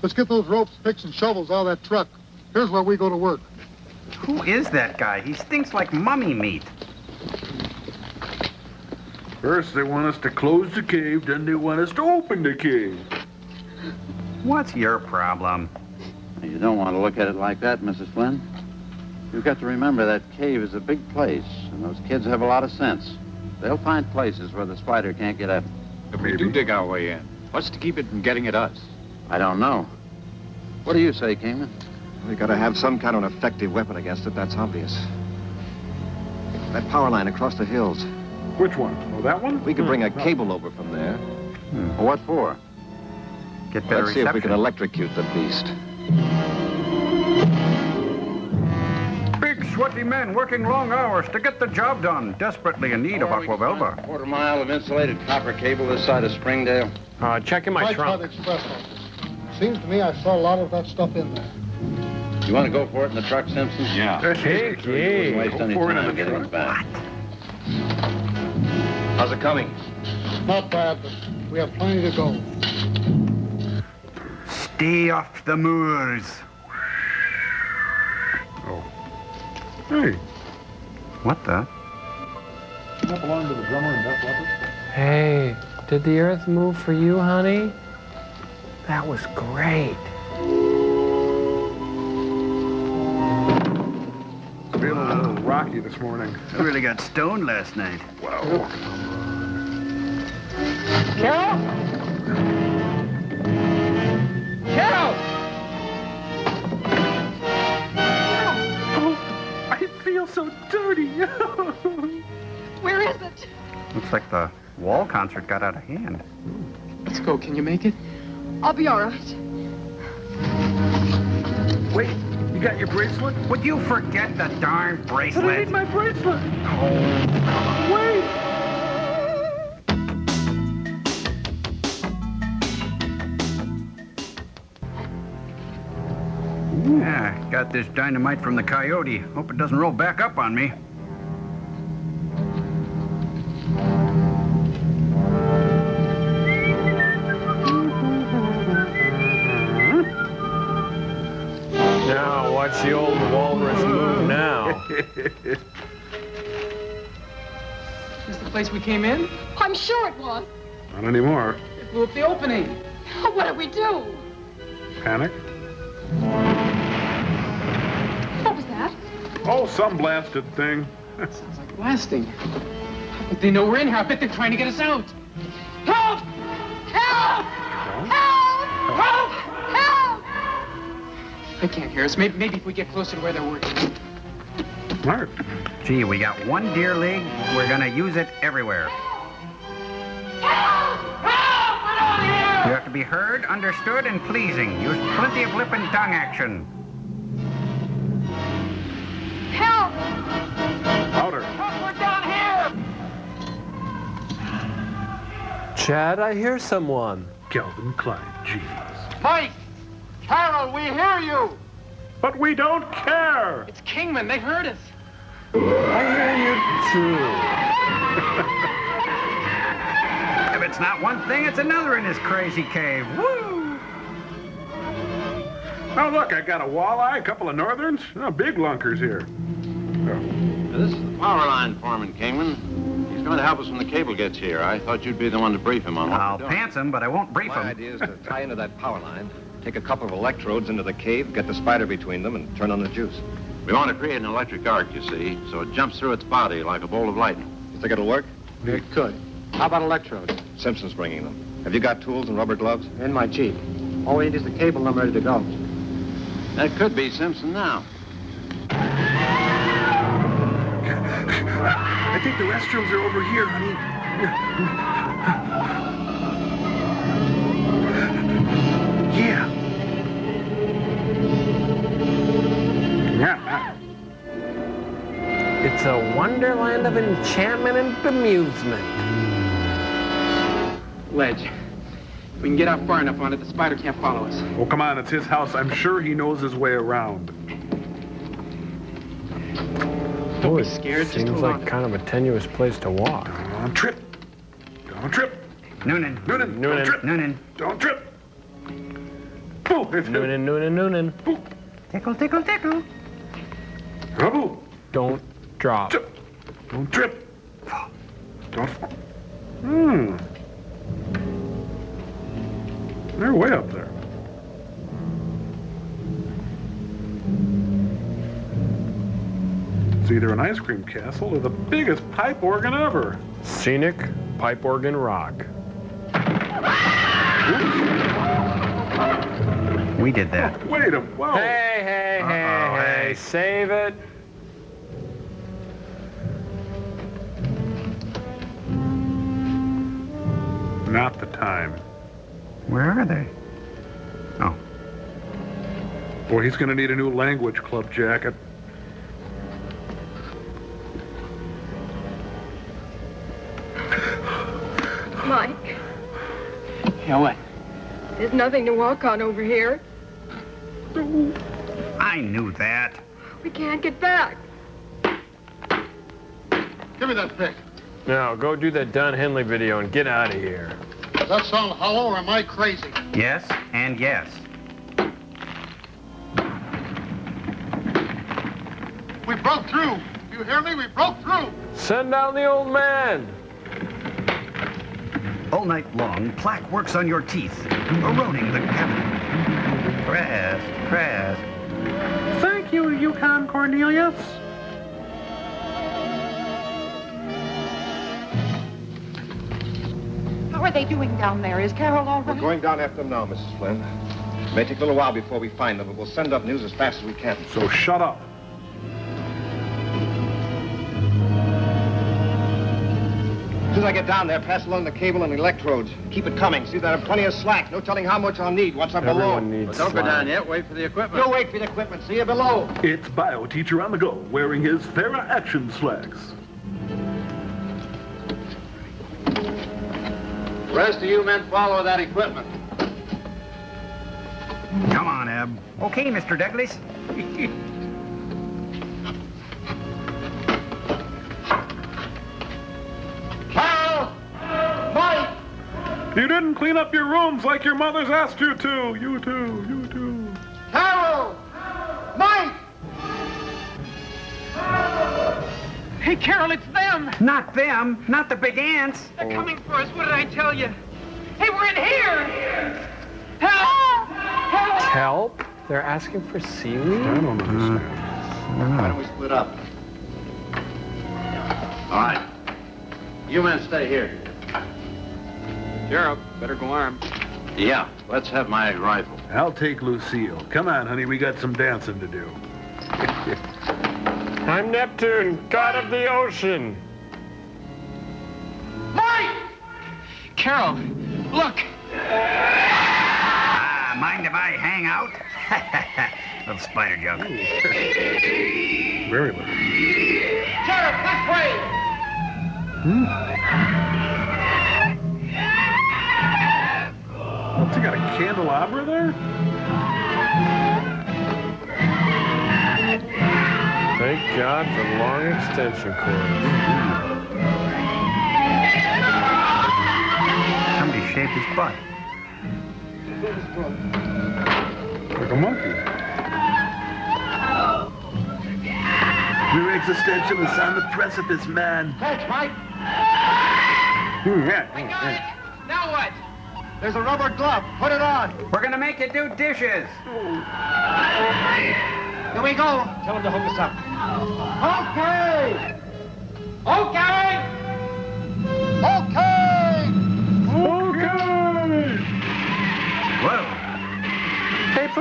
S13: Let's get those ropes, picks, and shovels out of that truck. Here's where we go to work.
S2: Who is that guy? He stinks like mummy meat.
S3: First they want us to close the cave, then they want us to open the cave.
S2: What's your problem?
S11: You don't want to look at it like that, Mrs. Flynn. You've got to remember that cave is a big place, and those kids have a lot of sense. They'll find places where the spider can't get at them.
S10: If we do dig our way in, what's to keep it from getting at us?
S11: I don't know. What do you say, Kingman?
S18: We gotta have some kind of an effective weapon against it, that's obvious. That power line across the hills.
S3: Which one? Oh, that one?
S18: We could bring a cable over from there.
S11: Well, what for?
S2: Get better
S18: Let's see if we
S2: reception.
S18: can electrocute the beast.
S1: Big, sweaty men working long hours to get the job done. Desperately in need of aquavelva.
S11: A quarter mile of insulated copper cable this side of Springdale.
S5: Checking my
S13: White
S5: trunk.
S13: Hot Espresso. Seems to me I saw a lot of that stuff in there.
S11: You want to go for it in the truck, Simpson?
S10: Yeah.
S5: Okay.
S11: Wouldn't waste any time getting it back.
S18: How's it coming?
S13: Not bad, but we have plenty to go.
S1: Stay off the moors.
S3: Oh. Hey.
S2: What the?
S3: Doesn't that belong to the drummer in Def Leppard?
S5: Hey, did the earth move for you, honey? That was great.
S3: Feeling a little rocky this morning.
S1: I really got stoned last night.
S3: Wow.
S20: Carol? Carol!
S16: Oh, I feel so dirty.
S17: Where is it?
S2: Looks like the wall concert got out of hand.
S19: Let's go. Can you make it?
S17: I'll be all right.
S3: Wait, you got your bracelet?
S2: Would you forget the darn
S16: But I
S2: bracelet?
S16: need my bracelet. Wait.
S1: Yeah, got this dynamite from the coyote. Hope it doesn't roll back up on me.
S5: Now, watch the old walrus move now.
S19: Is this the place we came in?
S17: I'm sure it was.
S3: Not anymore.
S19: It blew up the opening.
S17: What do we do?
S3: Panic?
S17: What was that?
S3: Oh, some blasted thing.
S19: Sounds like blasting. But they know we're in here. I bet they're trying to get us out. Help! Help! Help! Help! Help! They can't hear us. Maybe if we get closer to where they're working.
S3: Smart.
S2: Gee, we got one deer league. We're gonna use it everywhere. You have to be heard, understood, and pleasing. Use plenty of lip and tongue action.
S17: Help!
S3: Louder.
S19: We're down here!
S5: Chad, I hear someone.
S3: Calvin Klein, jeez.
S20: Mike! Carol, we hear you!
S3: But we don't care.
S19: It's Kingman. They heard us.
S5: I hear you too.
S2: If it's not one thing, it's another in this crazy cave. Woo!
S3: Oh, look, I got a walleye, a couple of northerns, big lunkers here.
S11: Now, this is the power line foreman, Kingman. He's going to help us when the cable gets here. I thought you'd be the one to brief him on what
S2: I'll
S11: we're doing.
S2: pants him, but I won't brief
S18: My
S2: him.
S18: idea is to tie into that power line, take a couple of electrodes into the cave, get the spider between them, and turn on the juice.
S11: We want to create an electric arc, you see, so it jumps through its body like a bolt of lightning.
S18: You think it'll work?
S19: It could. How about electrodes?
S18: Simpson's bringing them. Have you got tools and rubber gloves?
S9: In my Jeep. All we need is the cable, and I'm ready to go.
S11: That could be Simpson now.
S3: I think the restrooms are over here, honey. Yeah. Yeah.
S5: It's a wonderland of enchantment and bemusement.
S19: Ledge. We can get out far enough on it, the spider can't follow us.
S3: Oh, come on, it's his house. I'm sure he knows his way around.
S19: Don't be scared, just
S5: Seems
S19: hold
S5: like
S19: on.
S5: kind of a tenuous place to walk.
S3: Don't trip. Don't trip.
S2: Noonan.
S3: Noonan.
S5: Noonan.
S3: Don't trip.
S2: Noonan.
S3: Don't trip. Boo.
S5: Noonan, Noonan, Noonan.
S3: Boo.
S2: Tickle, tickle, tickle.
S3: Boo.
S5: Don't drop.
S3: Trip. Don't trip. Don't fall. Hmm. They're way up there. It's either an ice cream castle or the biggest pipe organ ever.
S5: Scenic pipe organ rock.
S2: We did that.
S3: Oh, wait a whoa.
S5: Hey, save it.
S3: Not the time.
S2: Where are they? Oh.
S3: Boy, he's gonna need a new language club jacket.
S17: Mike,
S19: Yeah, what?
S17: there's nothing to walk on over here.
S2: I knew that.
S17: We can't get back.
S13: Give me that pick.
S5: Now, go do that Don Henley video and get out of here.
S13: Does that sound hollow, or am I crazy?
S2: Yes and yes.
S13: We broke through. You hear me? We broke through.
S5: Send down the old man.
S1: All night long, plaque works on your teeth, eroding the cavity.
S2: Press, press.
S16: Thank you, Yukon Cornelius.
S4: How are they doing down there? Is Carol all
S18: We're
S4: right?
S18: going down after them now, Mrs. Flynn. It may take a little while before we find them, but we'll send up news as fast as we can.
S3: So shut up.
S18: As soon as I get down there, pass along the cable and electrodes. Keep it coming. See that I have plenty of slack. No telling how much I'll need once I'm below.
S5: Everyone needs
S11: Don't go
S5: slack.
S11: down yet. Wait for the equipment.
S18: You'll wait for the equipment. See you below.
S3: It's Bio Teacher on the go, wearing his Farrah Action slacks.
S11: The rest of you men follow that equipment.
S2: Come on, Eb. Okay, Mr. Douglas.
S18: Carol! Mike!
S3: You didn't clean up your rooms like your mother's asked you to. You too, you too.
S18: Carol! Mike!
S16: Hey, Carol, it's them.
S2: Not them. Not the big ants.
S16: They're coming for us. What did I tell you? Hey, we're in here. Help! Help!
S5: Help? They're asking for seaweed?
S3: I don't understand.
S11: Why don't we split up? All right. You men stay here.
S19: Sheriff, better go armed.
S11: Yeah, let's have my rifle.
S3: I'll take Lucille. Come on, honey, we got some dancing to do.
S5: I'm Neptune, god of the ocean.
S16: Mike! Carol, look.
S2: Ah, mind if I hang out? Little spider joke.
S3: Very little.
S16: Sheriff, this way.
S3: What's he got, a candelabra there?
S5: Thank God for long extension cords.
S2: Somebody shaved his butt.
S3: Like a monkey. Your existential is on the precipice, man.
S18: Thanks, Mike.
S16: Now what?
S18: There's a rubber glove. Put it on.
S2: We're gonna make you do dishes.
S18: Here we go. Tell him to hook us up. Okay. Okay. Okay.
S3: Okay!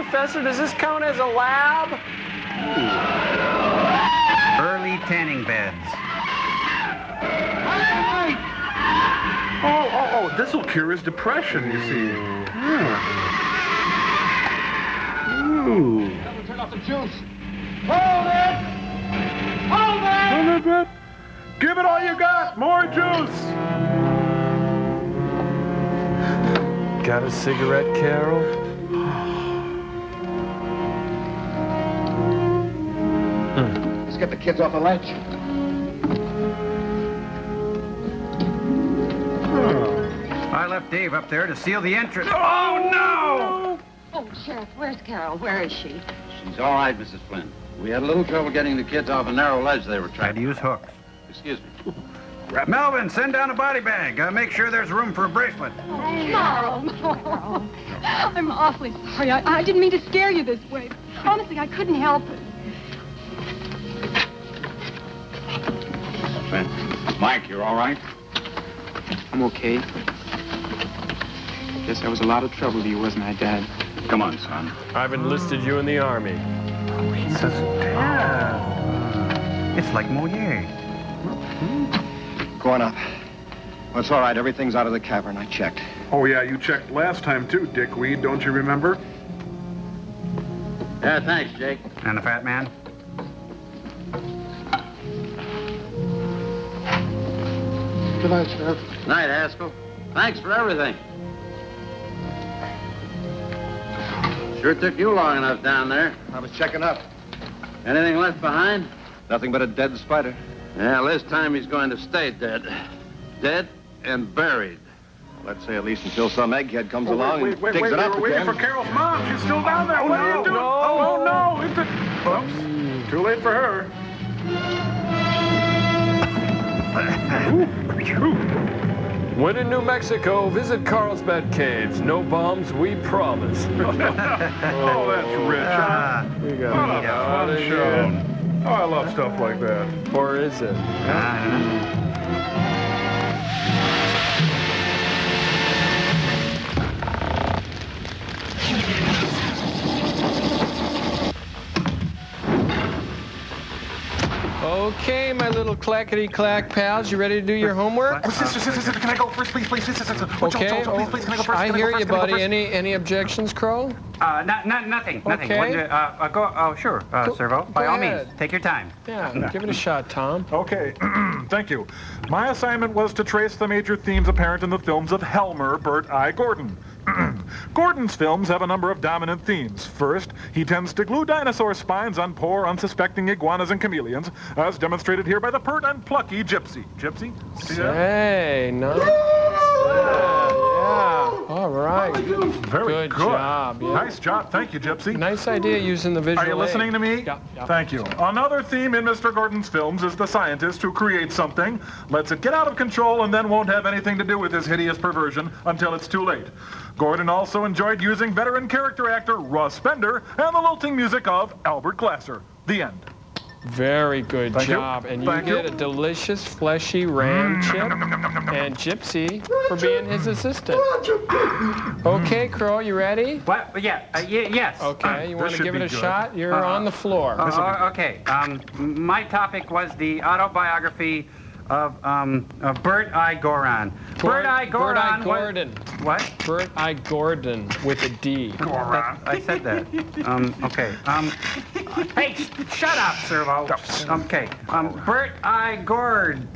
S5: Professor, does this count as a lab?
S2: Early tanning beds.
S3: Oh, this will cure his depression, you see. Ooh.
S10: Turn off the juice. Hold it! Hold it!
S3: Hold it! Give it all you got! More juice!
S5: Got a cigarette, Carol?
S10: Let's get the kids off the ledge.
S1: I left Dave up there to seal the entrance. Oh, no!
S4: Oh, Sheriff, where's Carol? Where is she?
S11: She's all right, Mrs. Flynn. We had a little trouble getting the kids off a narrow ledge they were trying
S1: Had to use hooks.
S11: Excuse me.
S1: Melvin, send down a body bag. Make sure there's room for a bracelet.
S17: Carl. I'm awfully sorry. I didn't mean to scare you this way. Honestly, I couldn't help it.
S10: Flynn. Mike, you're all right?
S19: I'm okay. Guess I was a lot of trouble to you, wasn't I, Dad?
S10: Come on, son.
S5: I've enlisted you in the Army.
S1: He says, Dad. It's like Moliere.
S18: Go on up. Well, it's all right. Everything's out of the cavern. I checked.
S3: Oh, yeah, you checked last time, too, Dickweed. Don't you remember?
S11: Yeah, thanks, Jake.
S1: And the fat man?
S13: Good night, Sheriff.
S11: Night, Haskell. Thanks for everything. Sure took you long enough down there.
S18: I was checking up.
S11: Anything left behind?
S18: Nothing but a dead spider.
S11: Yeah, this time he's going to stay dead. Dead and buried.
S18: Let's say at least until some egghead comes along and
S3: Wait,
S18: digs it up
S3: we were waiting
S18: again.
S3: for Carol's mom. She's still down there. What are you doing? Oh, no. Oops. Too late for her.
S5: When in New Mexico, visit Carlsbad Caves. No bombs, we promise.
S3: Oh, that's rich, huh?
S5: We
S3: What
S5: got
S3: a fun show. Oh, I love stuff like that.
S5: Or is it? Okay, my little clackety-clack pals, you ready to do your homework?
S3: Sister, can I go first, please? Please, sister.
S5: Okay.
S3: Please, can I go first?
S5: I hear you, buddy. Any objections, Crow?
S2: Nothing.
S5: Okay.
S2: Sure, Servo. By all means, take your time.
S5: Yeah, give it a shot, Tom.
S3: Okay, thank you. My assignment was to trace the major themes apparent in the films of Helmer Burt I. Gordon. Gordon's films have a number of dominant themes. First, he tends to glue dinosaur spines on poor, unsuspecting iguanas and chameleons, as demonstrated here by the pert and plucky Gypsy. Gypsy? See that?
S5: Hey, nice. Yeah. All right.
S3: Very good.
S5: Job. Yeah.
S3: Nice job. Thank you, Gypsy.
S5: Nice idea using the visual
S3: Are you listening
S5: aid.
S3: to me?
S5: Yeah.
S3: Thank you. Another theme in Mr. Gordon's films is the scientist who creates something, lets it get out of control, and then won't have anything to do with his hideous perversion until it's too late. Gordon also enjoyed using veteran character actor Russ Bender and the lilting music of Albert Glasser. The end.
S5: Very good job. And you get a delicious, fleshy ram chip. And Gypsy for being his assistant. Okay, Crow, you ready?
S2: What? Yes.
S5: Okay, you want to give it a
S2: good.
S5: shot? You're on the floor.
S2: Okay. My topic was the autobiography of Burt I. Goran. Burt I. Goran.
S5: Gordon.
S2: What?
S5: Burt I. Gordon with a D.
S2: Goran. I said that. Okay. Hey, shut up, Servo. Okay. Burt I. Gordon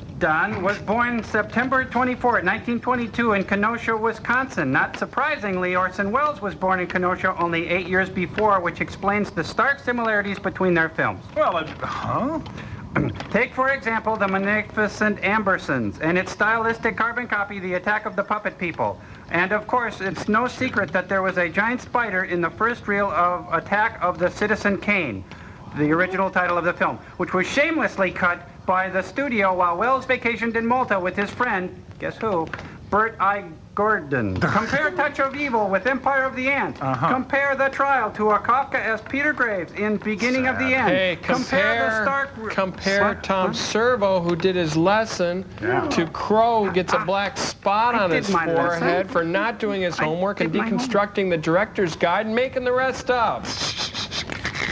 S2: was born September 24, 1922 in Kenosha, Wisconsin. Not surprisingly, Orson Welles was born in Kenosha only 8 years before, which explains the stark similarities between their films.
S3: Well,
S2: Take, for example, The Magnificent Ambersons and its stylistic carbon copy, The Attack of the Puppet People. And, of course, it's no secret that there was a giant spider in the first reel of Attack of the Citizen Kane, the original title of the film, which was shamelessly cut by the studio while Welles vacationed in Malta with his friend, guess who, Burt I. Gordon. Compare Touch of Evil with Empire of the Ants. Compare The Trial to a Kafka as Peter Graves in Beginning of the End.
S5: Hey,
S2: compare
S5: Tom Servo, who did his lesson, to Crow, who gets a black spot on his forehead for not doing his homework and deconstructing the director's guide and making the rest up.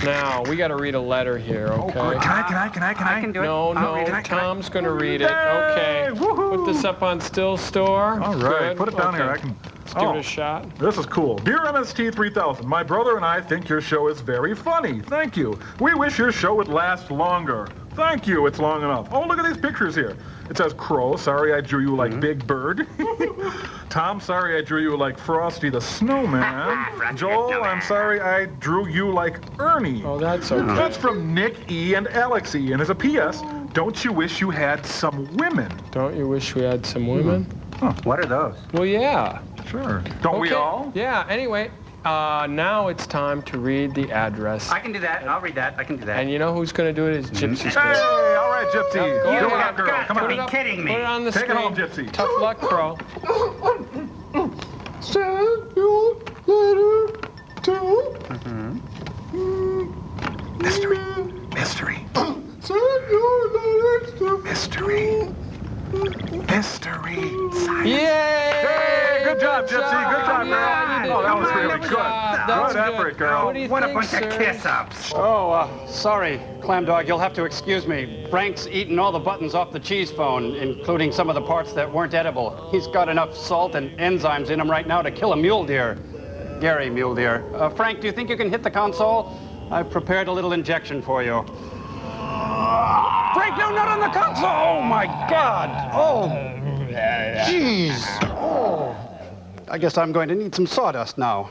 S5: Now, we got to read a letter here, okay?
S3: Oh, can I?
S2: I can do it.
S5: No, Tom's going to read it. Okay. Put this up on Still Store.
S3: All right,
S5: Good.
S3: put it down here.
S5: Let's give it a shot.
S3: This is cool. Dear MST3K, my brother and I think your show is very funny. Thank you. We wish your show would last longer. Thank you. It's long enough. Oh, look at these pictures here. It says Crow, sorry I drew you like Big Bird. Tom, sorry I drew you like Frosty the Snowman. Joel, I'm sorry I drew you like Ernie.
S5: Oh, that's okay.
S3: That's from Nick E. and Alex E. And as a P.S., don't you wish you had some women?
S5: Don't you wish we had some women?
S2: What are those?
S5: Well, yeah.
S3: Sure. Don't we all?
S5: Yeah, anyway. Now it's time to read the address.
S2: I can do that. I'll read that. I can do that.
S5: And you know who's going to do it is Gypsy.
S3: Hey, all right, Gypsy.
S5: You
S3: have girl. Come on.
S2: Be kidding me.
S5: Put it on the
S3: Take
S5: screen.
S3: it home, Gypsy.
S5: Tough luck, Crow.
S13: Send your letter to...
S3: Mystery. Mystery.
S13: Send your letter to...
S3: Mystery. Mystery. Science.
S5: Yay!
S3: Hey, good job, Gypsy. Good job, girl.
S5: Yeah, you did.
S3: Oh, that was really
S5: Good
S3: good.
S5: job. That was
S3: Good effort, girl.
S5: What do you
S2: What a
S5: think,
S2: bunch of
S5: sir?
S2: kiss-ups.
S7: Oh, sorry, Clam Dog. You'll have to excuse me. Frank's eaten all the buttons off the cheese phone, including some of the parts that weren't edible. He's got enough salt and enzymes in him right now to kill a mule deer. Gary Mule Deer. Frank, do you think you can hit the console? I've prepared a little injection for you. Frank, no, not on the console! Oh, my God! Oh, jeez! Oh, I guess I'm going to need some sawdust now.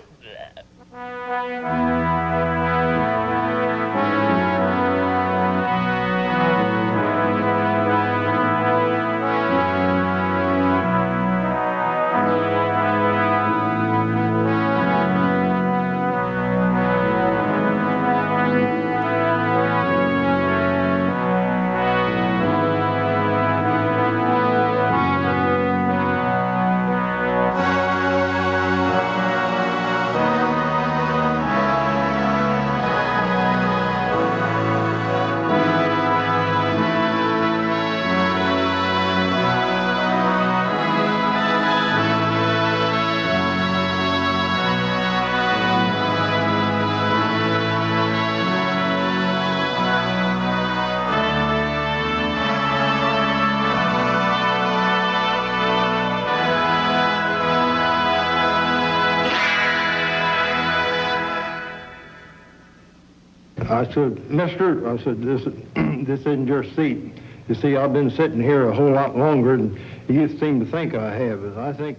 S14: I said, mister, I said, this isn't your seat. You see, I've been sitting here a whole lot longer than you seem to think I have. I think